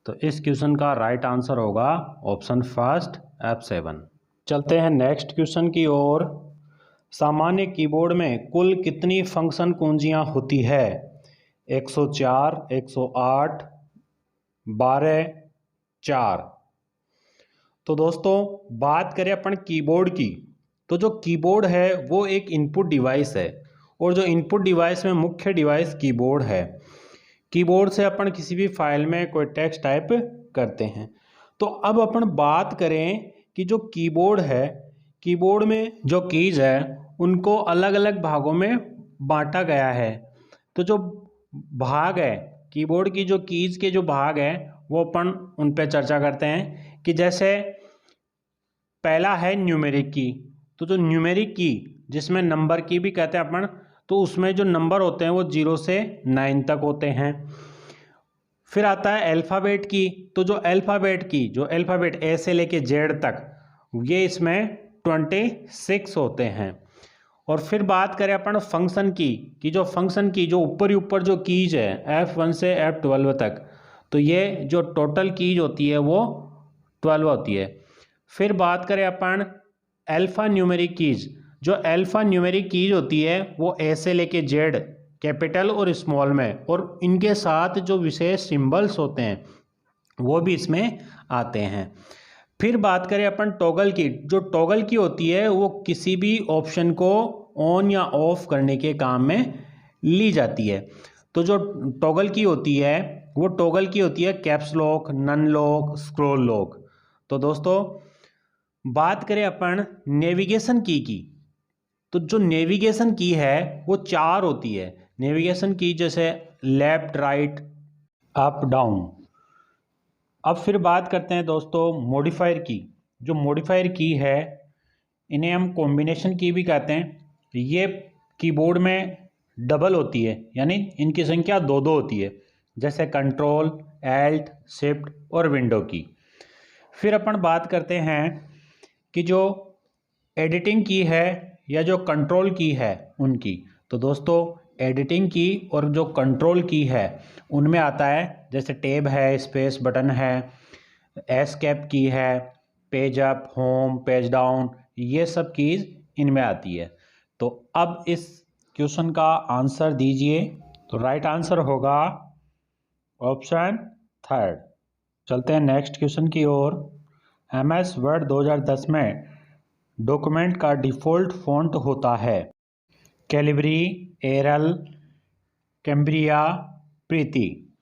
तो इस क्वेश्चन का राइट आंसर होगा ऑप्शन फर्स्ट F7। चलते हैं नेक्स्ट क्वेश्चन की ओर। सामान्य कीबोर्ड में कुल कितनी फंक्शन कुंजियां होती है? 104, 108, 12, 4। तो दोस्तों बात करें अपन कीबोर्ड की, तो जो कीबोर्ड है वो एक इनपुट डिवाइस है, और जो इनपुट डिवाइस में मुख्य डिवाइस कीबोर्ड है। कीबोर्ड से अपन किसी भी फाइल में कोई टेक्स्ट टाइप करते हैं। तो अब अपन बात करें कि जो कीबोर्ड है, कीबोर्ड में जो कीज है उनको अलग अलग भागों में बांटा गया है। तो जो भाग है कीबोर्ड की, जो कीज के जो भाग है वो अपन उन पे चर्चा करते हैं। कि जैसे पहला है न्यूमेरिक की। तो जो न्यूमेरिक की, जिसमें नंबर की भी कहते हैं अपन, तो उसमें जो नंबर होते हैं वो 0 से 9 तक होते हैं। फिर आता है अल्फ़ाबेट की। तो जो अल्फ़ाबेट की, जो अल्फ़ाबेट ए से लेके जेड तक, ये इसमें 26 होते हैं। और फिर बात करें अपन फंक्शन की, कि जो फंक्शन की जो ऊपर ही ऊपर जो कीज है F1 से F12 तक, तो ये जो टोटल कीज होती है वो 12 होती है। फिर बात करें अपन अल्फ़ा न्यूमेरिक कीज। जो अल्फ़ा न्यूमेरिक कीज होती है वो ए से लेके जेड, कैपिटल और स्मॉल में, और इनके साथ जो विशेष सिंबल्स होते हैं वो भी इसमें आते हैं। फिर बात करें अपन टॉगल की। जो टॉगल की होती है वो किसी भी ऑप्शन को ऑन या ऑफ करने के काम में ली जाती है। तो जो टॉगल की होती है वो टॉगल की होती है caps lock, num lock, scroll lock. तो दोस्तों बात करें अपन नेविगेशन की, तो जो नेविगेशन की है वो 4 होती है। नेविगेशन की जैसे लेफ्ट, राइट, अप, डाउन। अब फिर बात करते हैं दोस्तों मॉडिफायर की। जो मॉडिफायर की है इन्हें हम कॉम्बिनेशन की भी कहते हैं। ये कीबोर्ड में डबल होती है, यानी इनकी संख्या 2-2 होती है, जैसे कंट्रोल, एल्ट, शिफ्ट और विंडो की। फिर अपन बात करते हैं कि जो एडिटिंग की है या जो कंट्रोल की है उनकी। तो दोस्तों एडिटिंग की और जो कंट्रोल की है उनमें आता है जैसे टैब है, स्पेस बटन है, एस्केप की है, page up, home, page down, ये सब कीज इनमें आती है। तो अब इस क्वेश्चन का आंसर दीजिए। तो राइट आंसर होगा ऑप्शन थर्ड। चलते हैं नेक्स्ट क्वेश्चन की ओर। MS वर्ड 2010 में डॉक्यूमेंट का डिफ़ॉल्ट फ़ॉन्ट होता है कैलिबरी, एरल, कैम्ब्रिया, प्रीति।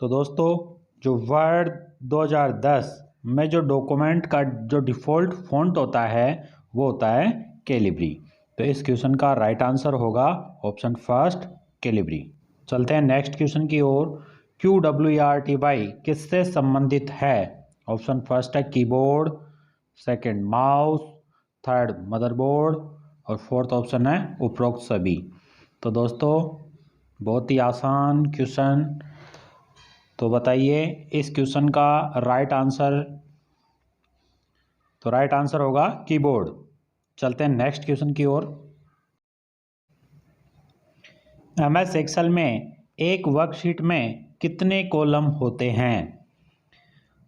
तो दोस्तों जो वर्ड 2010 में जो डॉक्यूमेंट का जो डिफ़ॉल्ट फ़ॉन्ट होता है वो होता है कैलिबरी। तो इस क्वेश्चन का राइट आंसर होगा ऑप्शन फर्स्ट कैलिबरी। चलते हैं नेक्स्ट क्वेश्चन की ओर। QWERTY किससे संबंधित है? ऑप्शन फर्स्ट है keyboard, second mouse, third motherboard और फोर्थ ऑप्शन है उपरोक्त सभी। तो दोस्तों बहुत ही आसान क्वेश्चन। तो बताइए इस क्वेश्चन का राइट आंसर। तो राइट आंसर होगा कीबोर्ड। चलते हैं नेक्स्ट क्वेश्चन की ओर। MS एक्सेल में एक वर्कशीट में कितने कॉलम होते हैं?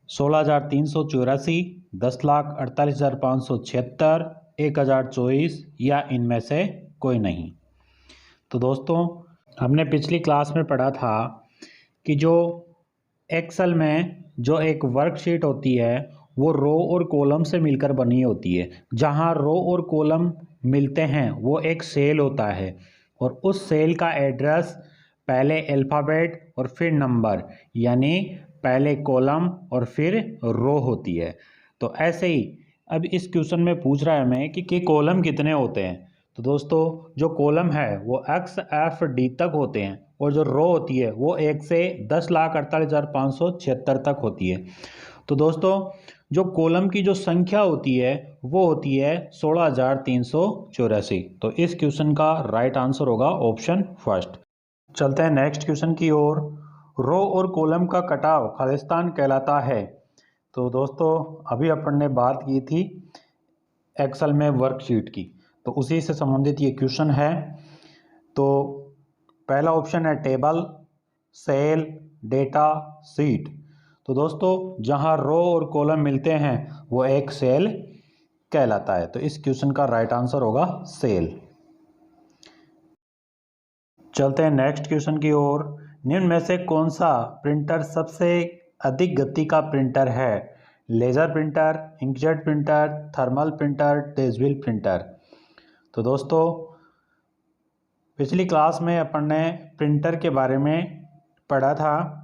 16,384, 10,48,576, 1,024 या इनमें से कोई नहीं। तो दोस्तों हमने पिछली क्लास में पढ़ा था कि जो एक्सेल में जो एक वर्कशीट होती है वो रो और कॉलम से मिलकर बनी होती है। जहां रो और कॉलम मिलते हैं वो एक सेल होता है, और उस सेल का एड्रेस पहले अल्फ़ाबेट और फिर नंबर, यानी पहले कॉलम और फिर रो होती है। तो ऐसे ही अब इस क्वेश्चन में पूछ रहा है हमें कि कॉलम कितने होते हैं। तो दोस्तों जो कॉलम है वो XFD तक होते हैं और जो रो होती है वो 1 से 10,48,576 तक होती है। तो दोस्तों जो कॉलम की जो संख्या होती है वो होती है 16,384। तो इस क्वेश्चन का राइट आंसर होगा ऑप्शन फर्स्ट। चलते हैं नेक्स्ट क्वेश्चन की ओर। रो और कॉलम का कटाव खालिस्तान कहलाता है। तो दोस्तों अभी अपन ने बात की थी एक्सेल में वर्कशीट की, तो उसी से संबंधित ये क्वेश्चन है। तो पहला ऑप्शन है टेबल, सेल, डेटा, सीट। तो दोस्तों जहां रो और कॉलम मिलते हैं वो एक सेल कहलाता है। तो इस क्वेश्चन का राइट आंसर होगा सेल। चलते हैं नेक्स्ट क्वेश्चन की ओर। निम्न में से कौन सा प्रिंटर सबसे अधिक गति का प्रिंटर है? Laser printer, inkjet printer, thermal printer, digital printer. तो दोस्तों पिछली क्लास में अपन ने प्रिंटर के बारे में पढ़ा था।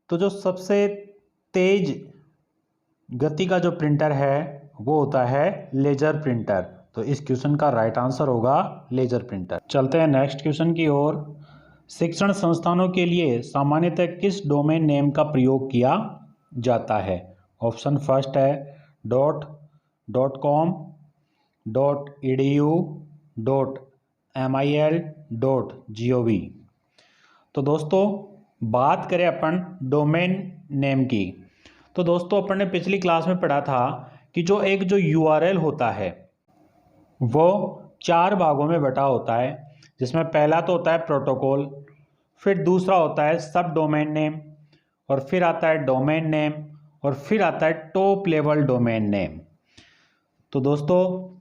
तो जो सबसे तेज गति का जो प्रिंटर है वो होता है लेजर प्रिंटर। तो इस क्वेश्चन का राइट आंसर होगा लेजर प्रिंटर। चलते हैं नेक्स्ट क्वेश्चन की ओर। शिक्षण संस्थानों के लिए सामान्यतः किस डोमेन नेम का प्रयोग किया जाता है? ऑप्शन फर्स्ट है .com, .edu, .mil, .gov। तो दोस्तों बात करें अपन डोमेन नेम की, तो दोस्तों अपन ने पिछली क्लास में पढ़ा था कि जो URL होता है वो 4 भागों में बटा होता है, जिसमें पहला तो होता है प्रोटोकॉल, फिर दूसरा होता है सब डोमेन नेम, और फिर आता है डोमेन नेम, और फिर आता है टॉप लेवल डोमेन नेम। तो दोस्तों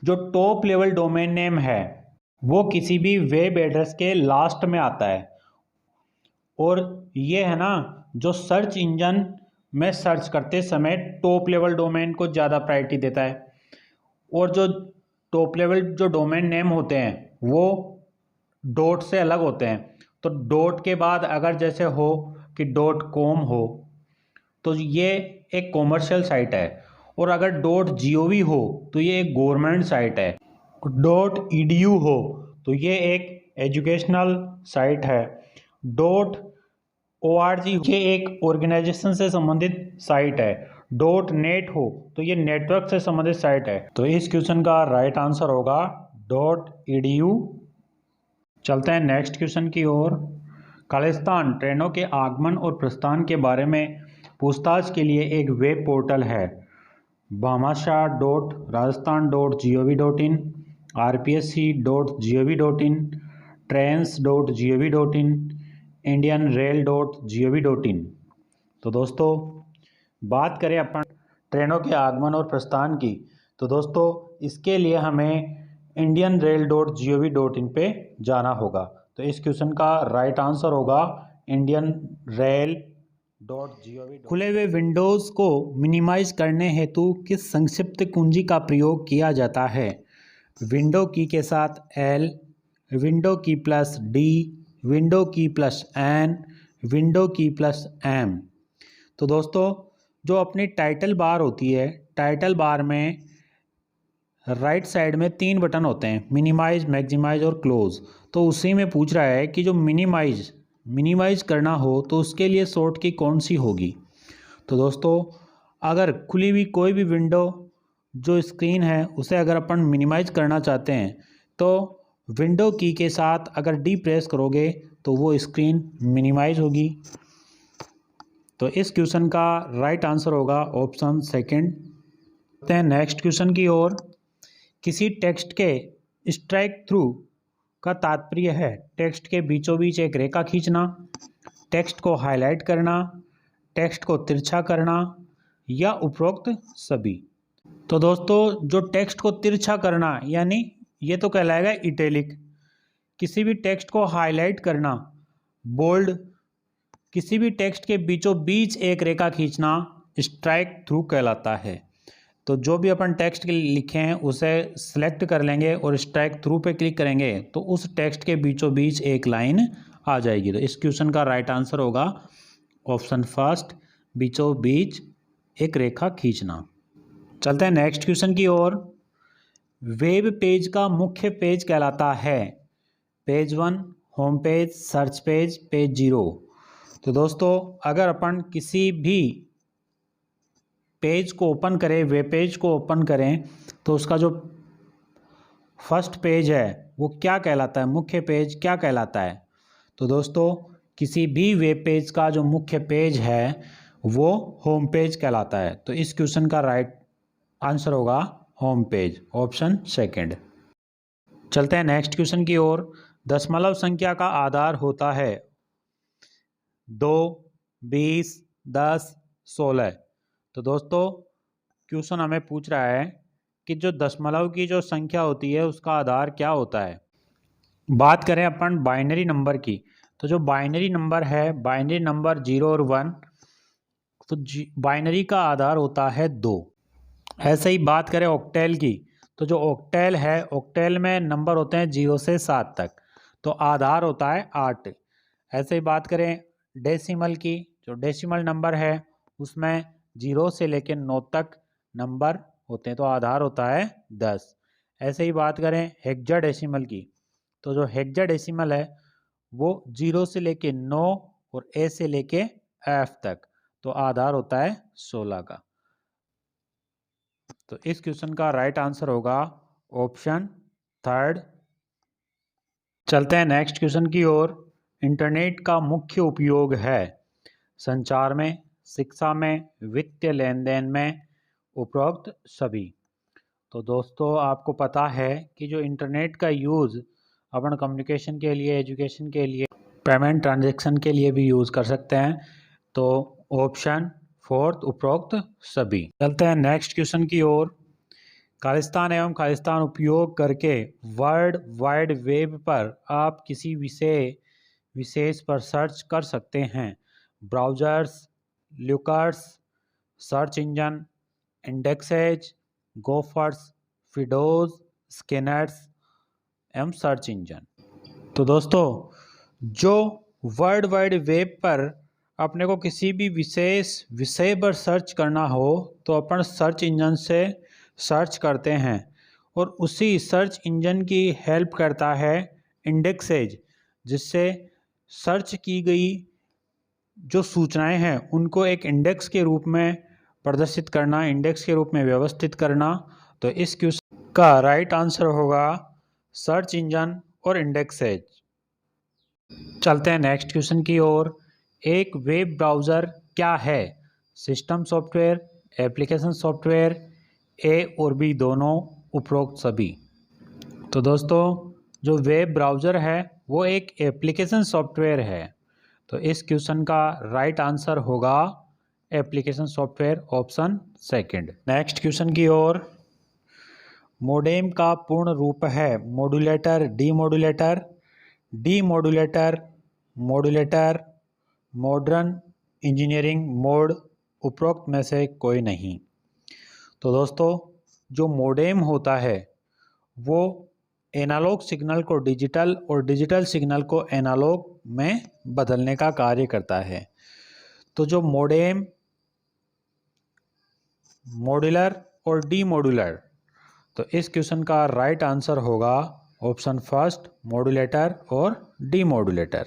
जो टॉप लेवल डोमेन नेम है वो किसी भी वेब एड्रेस के लास्ट में आता है, और ये है ना जो सर्च इंजन में सर्च करते समय टॉप लेवल डोमेन को ज़्यादा प्रायोरिटी देता है। और जो टॉप लेवल जो डोमेन नेम होते हैं वो डॉट से अलग होते हैं। तो डॉट के बाद अगर जैसे हो कि .com हो तो ये एक कॉमर्शियल साइट है, और अगर .gov हो तो ये एक गवर्नमेंट साइट है, .edu हो तो ये एक एजुकेशनल साइट है, .org ये एक ऑर्गेनाइजेशन से संबंधित साइट है, .net हो तो ये नेटवर्क से संबंधित साइट है। तो इस क्वेश्चन का राइट आंसर होगा .edu। चलते हैं नेक्स्ट क्वेश्चन की ओर। खालिस्तान ट्रेनों के आगमन और प्रस्थान के बारे में पूछताछ के लिए एक वेब पोर्टल है। bhamasha.rajasthan.gov.in, rpsc.gov.in, trains.gov.in, indianrail.gov.in। तो दोस्तों बात करें अपन ट्रेनों के आगमन और प्रस्थान की, तो दोस्तों इसके लिए हमें indianrail.gov.in पे जाना होगा। तो इस क्वेश्चन का राइट आंसर होगा indianrail.gov। खुले हुए विंडोज़ को मिनिमाइज करने हेतु किस संक्षिप्त कुंजी का प्रयोग किया जाता है? विंडो की के साथ L, विंडो की +D, विंडो की +N, विंडो की +M। तो दोस्तों जो अपनी टाइटल बार होती है, टाइटल बार में राइट साइड में 3 बटन होते हैं, मिनिमाइज, मैक्सिमाइज और क्लोज। तो उसी में पूछ रहा है कि जो मिनिमाइज करना हो तो उसके लिए शॉर्ट की कौन सी होगी? तो दोस्तों अगर खुली हुई कोई भी विंडो जो स्क्रीन है उसे अगर अपन मिनिमाइज करना चाहते हैं तो विंडो की के साथ अगर डी प्रेस करोगे तो वो स्क्रीन मिनिमाइज होगी। तो इस क्वेश्चन का राइट आंसर होगा ऑप्शन सेकंड। नेक्स्ट क्वेश्चन की ओर। किसी टेक्स्ट के स्ट्राइक थ्रू का तात्पर्य है टेक्स्ट के बीचों बीच एक रेखा खींचना, टेक्स्ट को हाईलाइट करना, टेक्स्ट को तिरछा करना या उपरोक्त सभी। तो दोस्तों जो टेक्स्ट को तिरछा करना यानी ये तो कहलाएगा इटैलिक, किसी भी टेक्स्ट को हाईलाइट करना बोल्ड, किसी भी टेक्स्ट के बीचों बीच एक रेखा खींचना स्ट्राइक थ्रू कहलाता है। तो जो भी अपन टेक्स्ट लिखे हैं उसे सिलेक्ट कर लेंगे और स्ट्राइक थ्रू पे क्लिक करेंगे तो उस टेक्स्ट के बीचों बीच एक लाइन आ जाएगी। तो इस क्वेश्चन का राइट आंसर होगा ऑप्शन फर्स्ट, बीचों बीच एक रेखा खींचना। चलते हैं नेक्स्ट क्वेश्चन की ओर। वेब पेज का मुख्य पेज कहलाता है? Page 1, home page, search page, page 0। तो दोस्तों अगर अपन किसी भी पेज को ओपन करें, वेब पेज को ओपन करें, तो उसका जो फर्स्ट पेज है वो क्या कहलाता है, मुख्य पेज क्या कहलाता है? तो दोस्तों किसी भी वेब पेज का जो मुख्य पेज है वो होम पेज कहलाता है। तो इस क्वेश्चन का राइट आंसर होगा होम पेज, ऑप्शन सेकंड। चलते हैं नेक्स्ट क्वेश्चन की ओर। दशमलव संख्या का आधार होता है 2, 20, 10, 16। तो दोस्तों क्वेश्चन हमें पूछ रहा है कि जो दशमलव की जो संख्या होती है उसका आधार क्या होता है। बात करें अपन बाइनरी नंबर की, तो जो बाइनरी नंबर है, बाइनरी नंबर 0 और 1, तो बाइनरी का आधार होता है 2। ऐसे ही बात करें ऑक्टेल की, तो जो ऑक्टेल है, ऑक्टेल में नंबर होते हैं 0 से 7 तक, तो आधार होता है 8। ऐसे ही बात करें डेसिमल की, जो डेसिमल नंबर है उसमें 0 से लेकर 9 तक नंबर होते हैं, तो आधार होता है 10। ऐसे ही बात करें हेक्साडेसिमल की, तो जो हेक्साडेसिमल है वो 0 से लेके 9 और ए से लेके एफ तक, तो आधार होता है 16 का। तो इस क्वेश्चन का राइट आंसर होगा ऑप्शन थर्ड। चलते हैं नेक्स्ट क्वेश्चन की ओर। इंटरनेट का मुख्य उपयोग है संचार में, शिक्षा में, वित्तीय लेन देन में, उपरोक्त सभी। तो दोस्तों आपको पता है कि जो इंटरनेट का यूज़ अपन कम्युनिकेशन के लिए, एजुकेशन के लिए, पेमेंट ट्रांजैक्शन के लिए भी यूज़ कर सकते हैं। तो ऑप्शन फोर्थ, उपरोक्त सभी। चलते हैं नेक्स्ट क्वेश्चन की ओर। खालिस्तान एवं खालिस्तान उपयोग करके वर्ल्ड वाइड वेब पर आप किसी विशेष पर सर्च कर सकते हैं। Browsers, lookers, search engine, indexes, gophers, fidos, scanners एवं सर्च इंजन। तो दोस्तों जो वर्ल्ड वाइड वेब पर अपने को किसी भी विशेष विषय पर सर्च करना हो तो अपन सर्च इंजन से सर्च करते हैं, और उसी सर्च इंजन की हेल्प करता है इंडेक्सेज, जिससे सर्च की गई जो सूचनाएं हैं उनको एक इंडेक्स के रूप में प्रदर्शित करना, इंडेक्स के रूप में व्यवस्थित करना। तो इस क्वेश्चन का राइट आंसर होगा सर्च इंजन और इंडेक्सेज। चलते हैं नेक्स्ट क्वेश्चन की ओर। एक वेब ब्राउज़र क्या है? सिस्टम सॉफ्टवेयर, एप्लीकेशन सॉफ्टवेयर, ए और बी दोनों, उपरोक्त सभी। तो दोस्तों जो वेब ब्राउज़र है वो एक एप्लीकेशन सॉफ्टवेयर है। तो इस क्वेश्चन का राइट आंसर होगा application software, option second. Next question की ओर। मोडेम का पूर्ण रूप है modulator, demodulator, demodulator, modulator, modern engineering mode, उपरोक्त में से कोई नहीं। तो दोस्तों जो मोडेम होता है वो एनालॉग सिग्नल को डिजिटल और डिजिटल सिग्नल को एनालॉग में बदलने का कार्य करता है। तो जो मोडेम, मॉड्यूलर और डीमॉड्यूलर, तो इस क्वेश्चन का राइट आंसर होगा ऑप्शन फर्स्ट, मॉड्यूलेटर और डीमॉड्यूलेटर।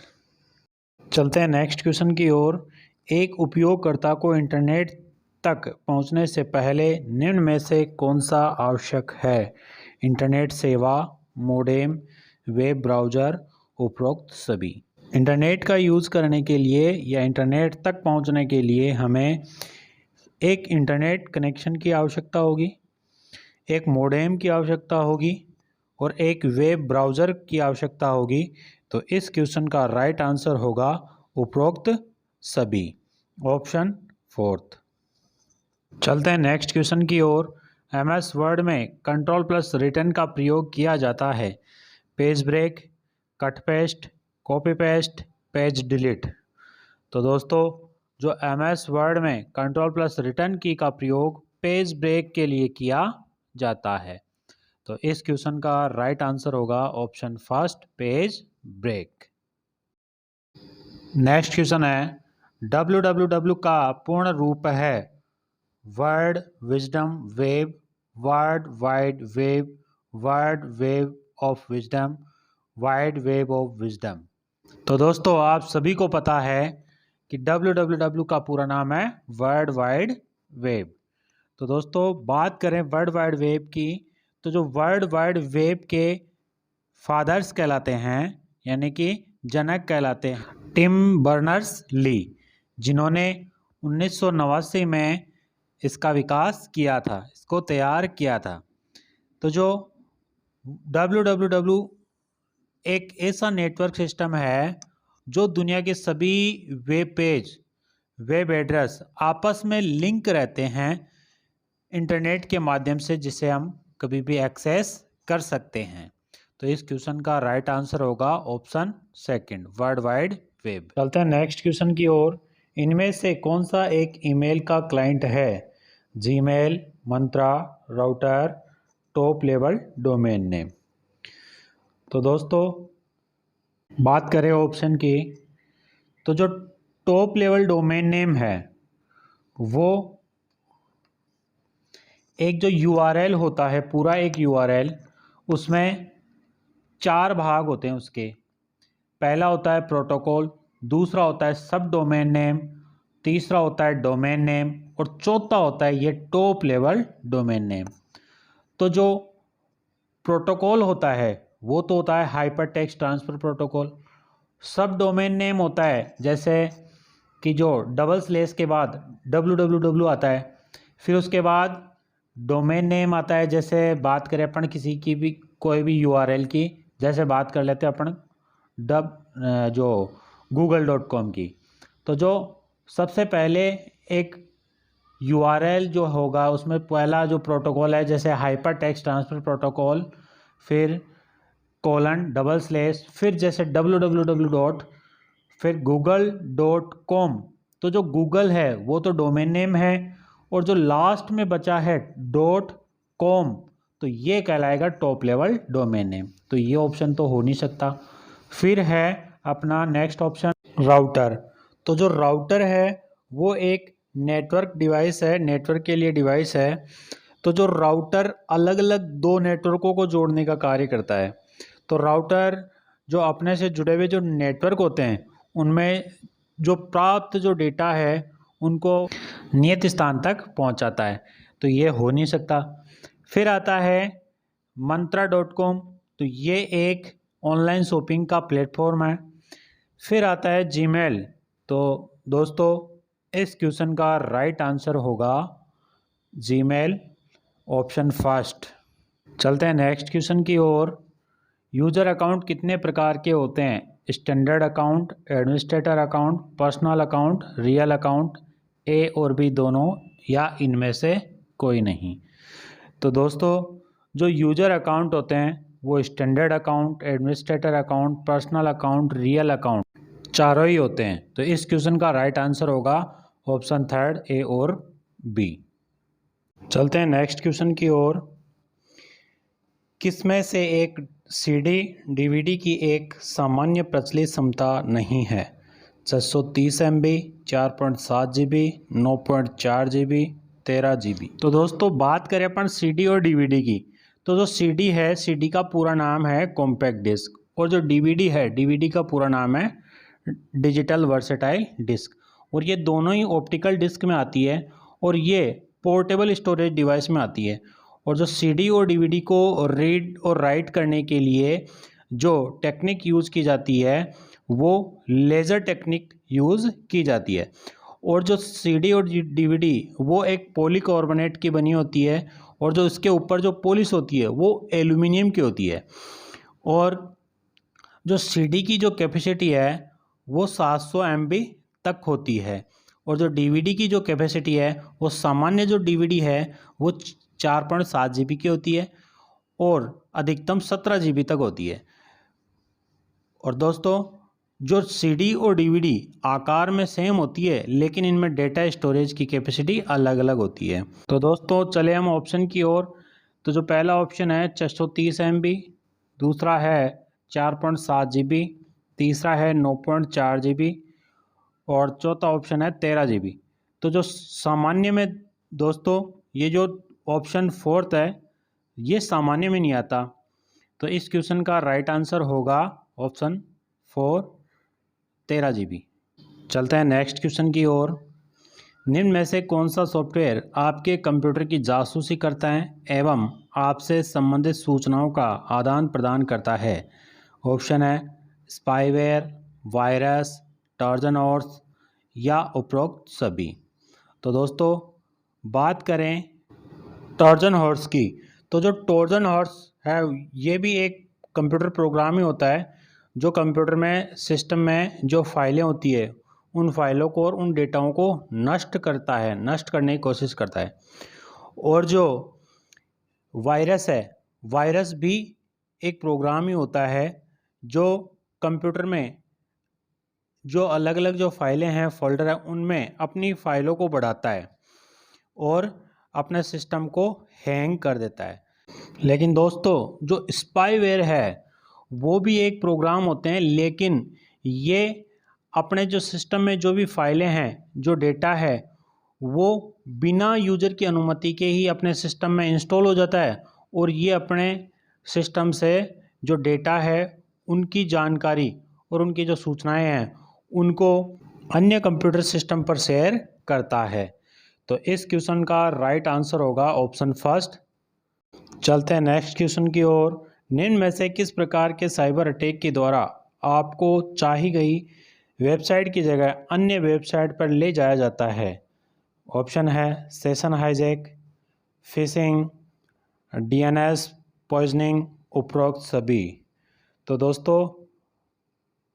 चलते हैं नेक्स्ट क्वेश्चन की ओर। एक उपयोगकर्ता को इंटरनेट तक पहुंचने से पहले निम्न में से कौन सा आवश्यक है? इंटरनेट सेवा, मोडेम, वेब ब्राउज़र, उपरोक्त सभी। इंटरनेट का यूज़ करने के लिए या इंटरनेट तक पहुंचने के लिए हमें एक इंटरनेट कनेक्शन की आवश्यकता होगी, एक मोडेम की आवश्यकता होगी और एक वेब ब्राउज़र की आवश्यकता होगी। तो इस क्वेश्चन का राइट आंसर होगा उपरोक्त सभी, ऑप्शन फोर्थ। चलते हैं नेक्स्ट क्वेश्चन की ओर। MS वर्ड में कंट्रोल प्लस रिटर्न का प्रयोग किया जाता है। Page break, cut paste, copy paste, page delete. तो दोस्तों जो MS वर्ड में कंट्रोल प्लस रिटर्न की का प्रयोग पेज ब्रेक के लिए किया जाता है। तो इस क्वेश्चन का राइट आंसर होगा option first, page break. Next question है www का पूर्ण रूप है world wisdom web, world wide web, world wave of wisdom, wide wave of wisdom. तो दोस्तों आप सभी को पता है कि www का पूरा नाम है वर्ल्ड वाइड वेब। तो दोस्तों बात करें वर्ल्ड वाइड वेब की, तो जो वर्ल्ड वाइड वेब के फादर्स कहलाते हैं, यानी कि जनक कहलाते हैं टिम बर्नर्स ली, जिन्होंने 1989 में इसका विकास किया था, इसको तैयार किया था। तो जो www एक ऐसा नेटवर्क सिस्टम है जो दुनिया के सभी वेब पेज, वेब एड्रेस आपस में लिंक रहते हैं इंटरनेट के माध्यम से, जिसे हम कभी भी एक्सेस कर सकते हैं। तो इस क्वेश्चन का राइट आंसर होगा option second, world wide web. चलते हैं नेक्स्ट क्वेश्चन की ओर। इनमें से कौन सा एक ईमेल का क्लाइंट है? Gmail, Myntra, router, top level domain name. तो दोस्तों बात करें ऑप्शन की, तो जो टॉप लेवल डोमेन नेम है वो एक जो यूआरएल होता है, पूरा एक यूआरएल, उसमें 4 भाग होते हैं उसके। पहला होता है प्रोटोकॉल, दूसरा होता है सब डोमेन नेम, तीसरा होता है डोमेन नेम और चौथा होता है ये टॉप लेवल डोमेन नेम। तो जो प्रोटोकॉल होता है वो तो होता है हाइपर टेक्स्ट ट्रांसफ़र प्रोटोकॉल। सब डोमेन नेम होता है जैसे कि जो डबल स्लेस के बाद www आता है, फिर उसके बाद डोमेन नेम आता है। जैसे बात करें अपन किसी की भी कोई भी यूआरएल की, जैसे बात कर लेते हैं अपन जो google.com की, तो जो सबसे पहले एक यूआरएल जो होगा उसमें पहला जो प्रोटोकॉल है जैसे हाइपर टेक्स्ट ट्रांसफ़र प्रोटोकॉल, फिर कोलन डबल स्लेस, फिर जैसे www फिर google.com। तो जो गूगल है वो तो डोमेन नेम है और जो लास्ट में बचा है .com, तो ये कहलाएगा टॉप लेवल डोमेन नेम। तो ये ऑप्शन तो हो नहीं सकता। फिर है अपना नेक्स्ट ऑप्शन राउटर। तो जो राउटर है वो एक नेटवर्क डिवाइस है, नेटवर्क के लिए डिवाइस है। तो जो राउटर अलग अलग 2 नेटवर्कों को जोड़ने का कार्य करता है। तो राउटर जो अपने से जुड़े हुए जो नेटवर्क होते हैं उनमें जो प्राप्त जो डेटा है उनको नियत स्थान तक पहुंचाता है। तो ये हो नहीं सकता। फिर आता है मंत्रा.com, तो ये एक ऑनलाइन शॉपिंग का प्लेटफॉर्म है। फिर आता है जीमेल। तो दोस्तों इस क्वेश्चन का राइट आंसर होगा जीमेल, ऑप्शन फर्स्ट। चलते हैं नेक्स्ट क्वेश्चन की ओर। यूज़र अकाउंट कितने प्रकार के होते हैं? Standard account, administrator account, personal account, real account, A और बी दोनों या इनमें से कोई नहीं। तो दोस्तों जो यूज़र अकाउंट होते हैं वो standard account, administrator account, personal account, real account, चारों ही होते हैं। तो इस क्वेश्चन का राइट आंसर होगा ऑप्शन थर्ड, ए और बी। चलते हैं नेक्स्ट क्वेश्चन की ओर। किसमें से एक सीडी डीवीडी की एक सामान्य प्रचलित क्षमता नहीं है? 630 MB, 4.7 GB, 9.4 GB, 13 GB। तो दोस्तों बात करें अपन सीडी और डीवीडी की, तो जो सीडी है, सीडी का पूरा नाम है कॉम्पैक्ट डिस्क, और जो डीवीडी है, डीवीडी का पूरा नाम है डिजिटल वर्सेटाइल डिस्क। और ये दोनों ही ऑप्टिकल डिस्क में आती है और ये पोर्टेबल स्टोरेज डिवाइस में आती है। और जो सीडी और डीवीडी को रीड और राइट करने के लिए जो टेक्निक यूज़ की जाती है वो लेज़र टेक्निक यूज़ की जाती है। और जो सीडी और डीवीडी वो एक पॉलीकार्बोनेट की बनी होती है और जो इसके ऊपर जो पॉलिश होती है वो एल्यूमिनियम की होती है। और जो सीडी की जो कैपेसिटी है वो 700 MB तक होती है और जो डीवीडी की जो कैपेसिटी है वो सामान्य जो डीवीडी है वो 4.7 GB की होती है और अधिकतम 17 GB तक होती है। और दोस्तों जो सीडी और डीवीडी आकार में सेम होती है लेकिन इनमें डेटा स्टोरेज की कैपेसिटी अलग अलग होती है। तो दोस्तों चले हम ऑप्शन की ओर। तो जो पहला ऑप्शन है 630 MB, दूसरा है 4.7 GB, तीसरा है 9.4 GB और चौथा ऑप्शन है 13 GB। तो जो सामान्य में दोस्तों ये जो ऑप्शन फोर्थ है ये सामान्य में नहीं आता। तो इस क्वेश्चन का राइट आंसर होगा ऑप्शन 4 13 GB। चलते हैं नेक्स्ट क्वेश्चन की ओर। निम्न में से कौन सा सॉफ्टवेयर आपके कंप्यूटर की जासूसी करता है एवं आपसे संबंधित सूचनाओं का आदान प्रदान करता है? ऑप्शन है स्पाईवेयर, वायरस, ट्रोजन हॉर्स या उपरोक्त सभी। तो दोस्तों बात करें ट्रोजन हॉर्स की, तो जो ट्रोजन हॉर्स है ये भी एक कंप्यूटर प्रोग्राम ही होता है जो कंप्यूटर में सिस्टम में जो फाइलें होती है उन फाइलों को और उन डेटाओं को नष्ट करता है, नष्ट करने की कोशिश करता है। और जो वायरस है, वायरस भी एक प्रोग्राम ही होता है जो कंप्यूटर में जो अलग अलग जो फाइलें हैं, फोल्डर है, उनमें अपनी फाइलों को बढ़ाता है और अपने सिस्टम को हैंग कर देता है। लेकिन दोस्तों जो स्पाईवेयर है वो भी एक प्रोग्राम होते हैं, लेकिन ये अपने जो सिस्टम में जो भी फाइलें हैं, जो डेटा है, वो बिना यूज़र की अनुमति के ही अपने सिस्टम में इंस्टॉल हो जाता है और ये अपने सिस्टम से जो डेटा है उनकी जानकारी और उनकी जो सूचनाएं हैं उनको अन्य कंप्यूटर सिस्टम पर शेयर करता है। तो इस क्वेश्चन का राइट आंसर होगा ऑप्शन फर्स्ट। चलते हैं नेक्स्ट क्वेश्चन की ओर। निम्न में से किस प्रकार के साइबर अटैक के द्वारा आपको चाही गई वेबसाइट की जगह अन्य वेबसाइट पर ले जाया जाता है? ऑप्शन है session hijack, fishing, DNS poisoning, उपरोक्त सभी। तो दोस्तों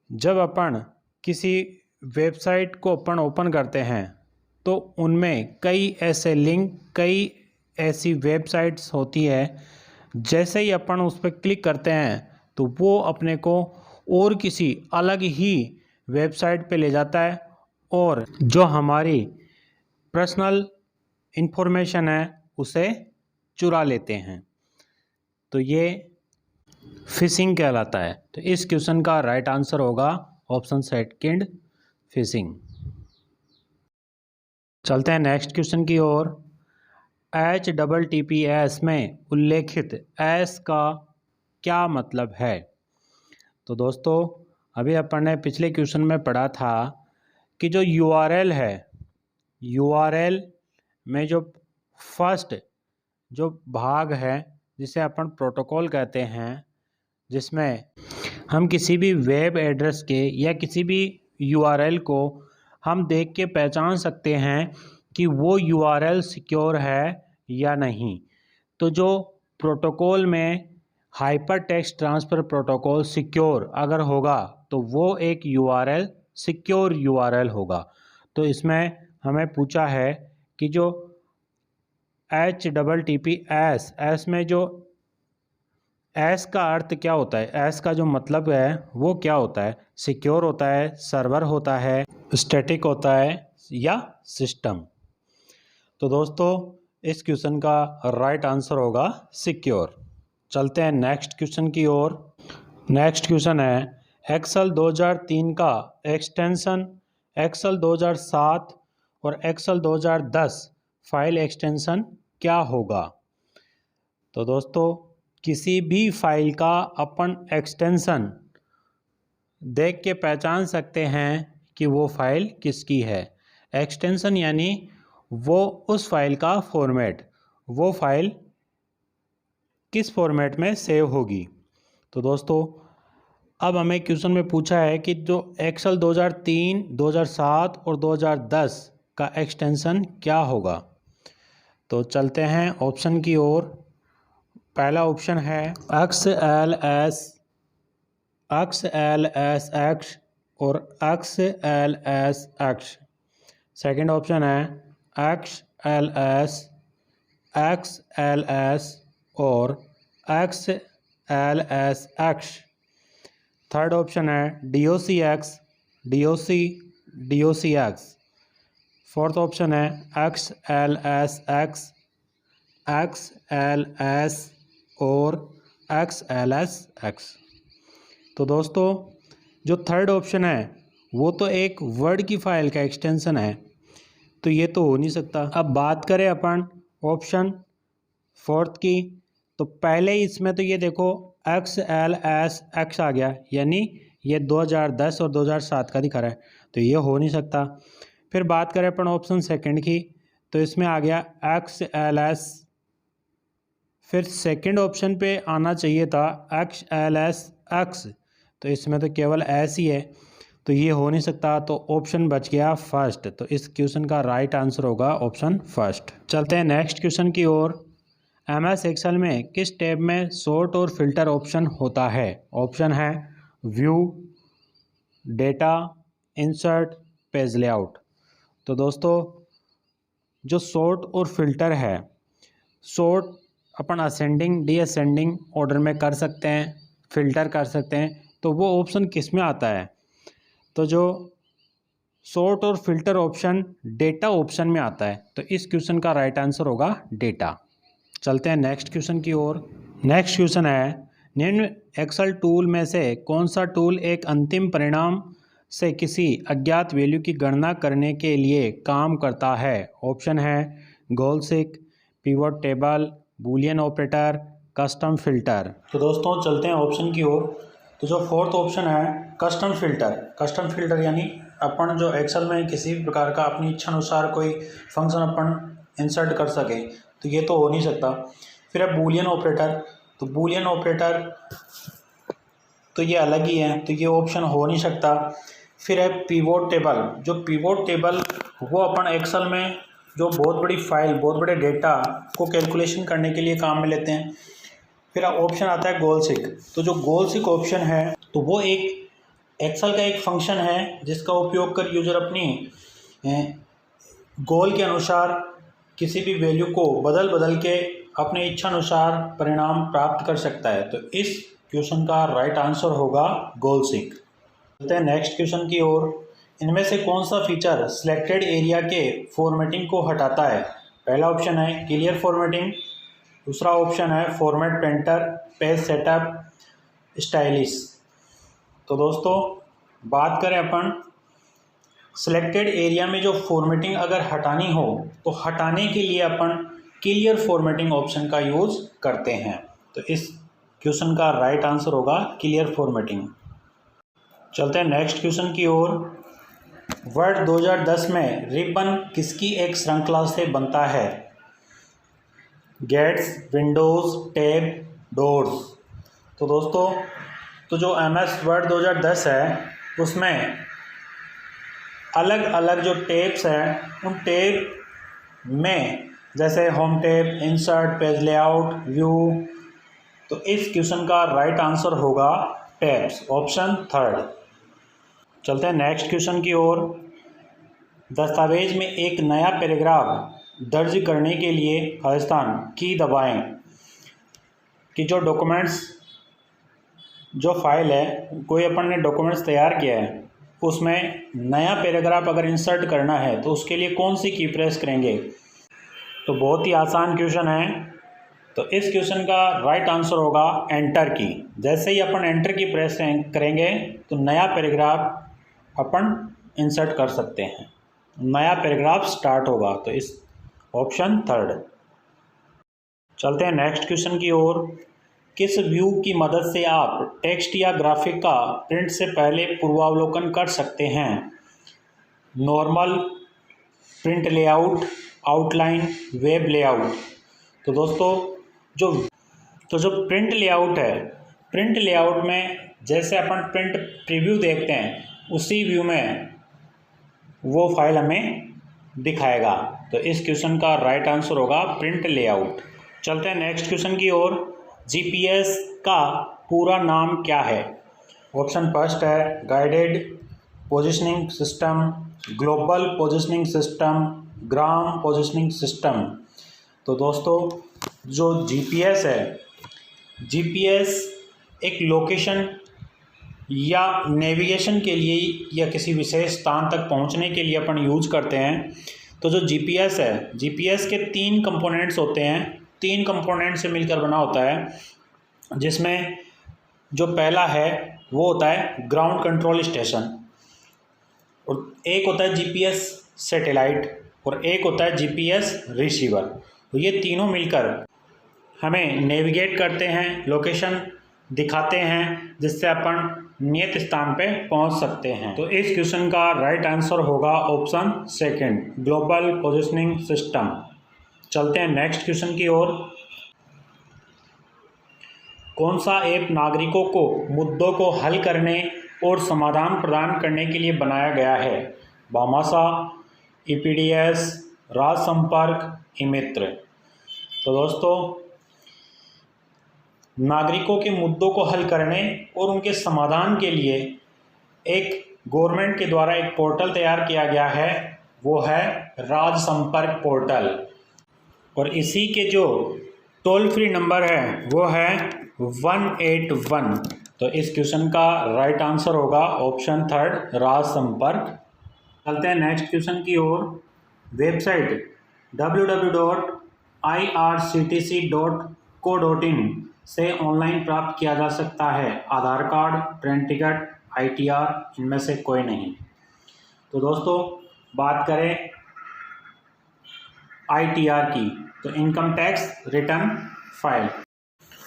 जब अपन किसी वेबसाइट को अपन ओपन करते हैं तो उनमें कई ऐसे लिंक, कई ऐसी वेबसाइट्स होती है, जैसे ही अपन उस पर क्लिक करते हैं तो वो अपने को और किसी अलग ही वेबसाइट पे ले जाता है और जो हमारी पर्सनल इंफॉर्मेशन है उसे चुरा लेते हैं। तो ये फिशिंग कहलाता है। तो इस क्वेश्चन का राइट आंसर होगा ऑप्शन सेकंड, फिशिंग। चलते हैं नेक्स्ट क्वेश्चन की ओर। HTTPS में उल्लेखित S का क्या मतलब है? तो दोस्तों अभी अपन ने पिछले क्वेश्चन में पढ़ा था कि जो URL है, URL में जो फर्स्ट जो भाग है जिसे अपन प्रोटोकॉल कहते हैं, जिसमें हम किसी भी वेब एड्रेस के या किसी भी URL को हम देख के पहचान सकते हैं कि वो URL सिक्योर है या नहीं। तो जो प्रोटोकॉल में hyper text transfer protocol secure अगर होगा तो वो एक URL सिक्योर URL होगा। तो इसमें हमें पूछा है कि जो HTTPS, S में जो S का अर्थ क्या होता है, S का जो मतलब है वो क्या होता है? सिक्योर होता है, सर्वर होता है, स्टैटिक होता है या सिस्टम। तो दोस्तों इस क्वेश्चन का राइट आंसर होगा सिक्योर। चलते हैं नेक्स्ट क्वेश्चन की ओर। नेक्स्ट क्वेश्चन है एक्सेल 2003 का एक्सटेंशन एक्सेल 2007 और एक्सेल 2010 फाइल एक्सटेंशन क्या होगा? तो दोस्तों किसी भी फाइल का अपन एक्सटेंशन देख के पहचान सकते हैं कि वो फाइल किसकी है। एक्सटेंशन यानी वो उस फाइल का फॉर्मेट, वो फाइल किस फॉर्मेट में सेव होगी। तो दोस्तों अब हमें क्वेश्चन में पूछा है कि जो एक्सेल 2003, 2007 और 2010 का एक्सटेंशन क्या होगा। तो चलते हैं ऑप्शन की ओर। पहला ऑप्शन है XLS, XLSX और XLSX। सेकंड ऑप्शन है XLS, XLS और XLSX। थर्ड ऑप्शन है DOCX, DOC, DOCX। Fourth option है XLSX, XLS और XLSX। तो दोस्तों जो थर्ड ऑप्शन है वो तो एक वर्ड की फाइल का एक्सटेंशन है, तो ये तो हो नहीं सकता। अब बात करें अपन ऑप्शन फोर्थ की, तो पहले इसमें तो ये देखो XLS आ गया, यानी ये 2010 और 2007 का दिखा रहा है, तो ये हो नहीं सकता। फिर बात करें अपन ऑप्शन सेकंड की, तो इसमें आ गया XLS, फिर सेकंड ऑप्शन पे आना चाहिए था XLSX, तो इसमें तो केवल S ही है, तो ये हो नहीं सकता। तो ऑप्शन बच गया फर्स्ट, तो इस क्वेश्चन का राइट आंसर होगा ऑप्शन फर्स्ट। चलते हैं नेक्स्ट क्वेश्चन की ओर। MS एक्सेल में किस टैब में सॉर्ट और फिल्टर ऑप्शन होता है? ऑप्शन है view, data, insert, page layout. तो दोस्तों जो सॉर्ट और फिल्टर है, सॉर्ट अपन असेंडिंग डिअसेंडिंग ऑर्डर में कर सकते हैं, फिल्टर कर सकते हैं, तो वो ऑप्शन किस में आता है? तो जो सॉर्ट और फिल्टर ऑप्शन डेटा ऑप्शन में आता है, तो इस क्वेश्चन का राइट आंसर होगा डेटा। चलते हैं नेक्स्ट क्वेश्चन की ओर। नेक्स्ट क्वेश्चन है, निम्न एक्सेल टूल में से कौन सा टूल एक अंतिम परिणाम से किसी अज्ञात वैल्यू की गणना करने के लिए काम करता है? ऑप्शन है goal seek, pivot table, boolean operator, custom filter. तो दोस्तों चलते हैं ऑप्शन की ओर। तो जो फोर्थ ऑप्शन है कस्टम फिल्टर, कस्टम फिल्टर यानी अपन जो एक्सेल में किसी भी प्रकार का अपनी इच्छा अनुसार कोई फंक्शन अपन इंसर्ट कर सके, तो ये तो हो नहीं सकता। फिर है बूलियन ऑपरेटर, तो बूलियन ऑपरेटर तो ये अलग ही है, तो ये ऑप्शन हो नहीं सकता। फिर है पिवोट टेबल, जो पिवोट टेबल वो अपन एक्सेल में जो बहुत बड़ी फाइल, बहुत बड़े डेटा को कैलकुलेशन करने के लिए काम में लेते हैं। फिर ऑप्शन आता है गोल सीक, तो जो गोल सीक ऑप्शन है तो वो एक एक्सेल का एक फंक्शन है जिसका उपयोग कर यूज़र अपनी गोल के अनुसार किसी भी वैल्यू को बदल बदल के अपने इच्छा अनुसार परिणाम प्राप्त कर सकता है। तो इस क्वेश्चन का राइट आंसर होगा गोल सीक। चलते हैं नेक्स्ट क्वेश्चन की ओर। इनमें से कौन सा फीचर सिलेक्टेड एरिया के फॉर्मेटिंग को हटाता है? पहला ऑप्शन है क्लियर फॉर्मेटिंग, दूसरा ऑप्शन है format painter, page setup, stylish. तो दोस्तों बात करें अपन सिलेक्टेड एरिया में जो फॉर्मेटिंग अगर हटानी हो, तो हटाने के लिए अपन क्लियर फॉर्मेटिंग ऑप्शन का यूज़ करते हैं। तो इस क्वेश्चन का राइट आंसर होगा क्लियर फॉर्मेटिंग। चलते हैं नेक्स्ट क्वेश्चन की ओर। वर्ड 2010 में रिबन किसकी एक श्रृंखला से बनता है? Gates, windows, tab, doors. तो दोस्तों तो जो MS वर्ड 2010 है उसमें अलग अलग जो टैब्स हैं, उन टैब में जैसे home tab, insert, page layout, view, तो इस क्वेश्चन का राइट आंसर होगा टैब्स, ऑप्शन थर्ड। चलते हैं नेक्स्ट क्वेश्चन की ओर। दस्तावेज में एक नया पैराग्राफ दर्ज करने के लिए खालिस्तान की दबाएं कि जो डॉक्यूमेंट्स, जो फाइल है, कोई अपन ने डॉक्यूमेंट्स तैयार किया है, उसमें नया पैराग्राफ अगर इंसर्ट करना है तो उसके लिए कौन सी की प्रेस करेंगे? तो बहुत ही आसान क्वेश्चन है, तो इस क्वेश्चन का राइट आंसर होगा एंटर की। जैसे ही अपन एंटर की प्रेस करेंगे तो नया पैराग्राफ अपन इंसर्ट कर सकते हैं, नया पैराग्राफ स्टार्ट होगा। तो इस ऑप्शन थर्ड। चलते हैं नेक्स्ट क्वेश्चन की ओर। किस व्यू की मदद से आप टेक्स्ट या ग्राफिक का प्रिंट से पहले पूर्वावलोकन कर सकते हैं? Normal, print layout, outline, web layout. तो दोस्तों जो प्रिंट लेआउट है, प्रिंट लेआउट में जैसे अपन प्रिंट प्रीव्यू देखते हैं, उसी व्यू में वो फाइल हमें दिखाएगा। तो इस क्वेश्चन का राइट आंसर होगा प्रिंट लेआउट। चलते हैं नेक्स्ट क्वेश्चन की ओर। GPS का पूरा नाम क्या है? ऑप्शन फर्स्ट है guided positioning system, global positioning system, gram positioning system. तो दोस्तों जो GPS है, GPS एक लोकेशन या नेविगेशन के लिए या किसी विशेष स्थान तक पहुंचने के लिए अपन यूज करते हैं। तो जो GPS है, GPS के 3 कंपोनेंट्स होते हैं, 3 कंपोनेंट से मिलकर बना होता है, जिसमें जो पहला है वो होता है ग्राउंड कंट्रोल स्टेशन, और एक होता है GPS सैटेलाइट, और एक होता है GPS रिसीवर। तो ये तीनों मिलकर हमें नेविगेट करते हैं, लोकेशन दिखाते हैं, जिससे अपन नियत स्थान पे पहुंच सकते हैं। तो इस क्वेश्चन का राइट आंसर होगा option second, global positioning system. चलते हैं नेक्स्ट क्वेश्चन की ओर। कौन सा ऐप नागरिकों को मुद्दों को हल करने और समाधान प्रदान करने के लिए बनाया गया है? भामाशाह, ईपीडीएस, राज संपर्क, ई-मित्र। तो दोस्तों, नागरिकों के मुद्दों को हल करने और उनके समाधान के लिए एक गवर्नमेंट के द्वारा एक पोर्टल तैयार किया गया है, वो है राज संपर्क पोर्टल। और इसी के जो टोल फ्री नंबर है वो है 181। तो इस क्वेश्चन का राइट आंसर होगा ऑप्शन थर्ड, राज संपर्क। चलते हैं नेक्स्ट क्वेश्चन की ओर। वेबसाइट www.irctc.co.in से ऑनलाइन प्राप्त किया जा सकता है आधार कार्ड, ट्रेन टिकट, ITR, इनमें से कोई नहीं। तो दोस्तों, बात करें ITR की, तो इनकम टैक्स रिटर्न फाइल।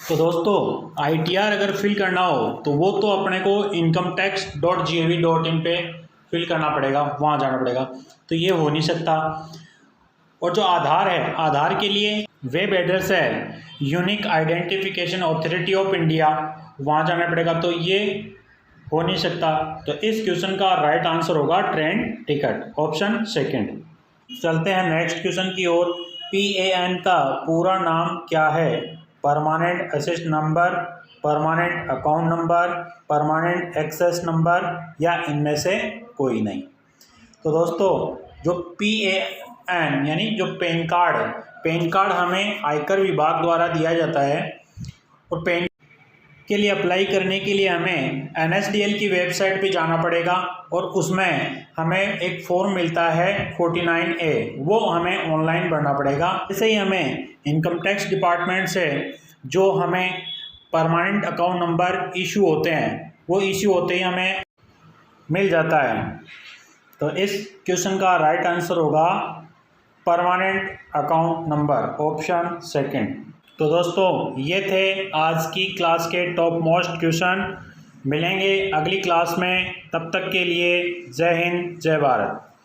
तो दोस्तों, ITR अगर फिल करना हो तो वो तो अपने को incometax.gov.in पे फिल करना पड़ेगा, वहाँ जाना पड़ेगा, तो ये हो नहीं सकता। और जो आधार है, आधार के लिए वेब एड्रेस है unique identification authority of India, वहाँ जाना पड़ेगा, तो ये हो नहीं सकता। तो इस क्वेश्चन का राइट आंसर होगा ट्रेन टिकट, ऑप्शन सेकंड। चलते हैं नेक्स्ट क्वेश्चन की ओर। PAN का पूरा नाम क्या है? Permanent asset number, permanent account number, permanent access number, या इनमें से कोई नहीं। तो दोस्तों, जो PAN यानी जो पैन कार्ड है, पैन कार्ड हमें आयकर विभाग द्वारा दिया जाता है, और पैन के लिए अप्लाई करने के लिए हमें NSDL की वेबसाइट पे जाना पड़ेगा, और उसमें हमें एक फॉर्म मिलता है 49A, वो हमें ऑनलाइन भरना पड़ेगा। ऐसे ही हमें इनकम टैक्स डिपार्टमेंट से जो हमें परमानेंट अकाउंट नंबर इशू होते हैं, वो इशू होते ही हमें मिल जाता है। तो इस क्वेश्चन का राइट आंसर होगा permanent account number, option second. तो दोस्तों, ये थे आज की क्लास के टॉप मोस्ट क्वेश्चन। मिलेंगे अगली क्लास में, तब तक के लिए जय हिंद, जय भारत।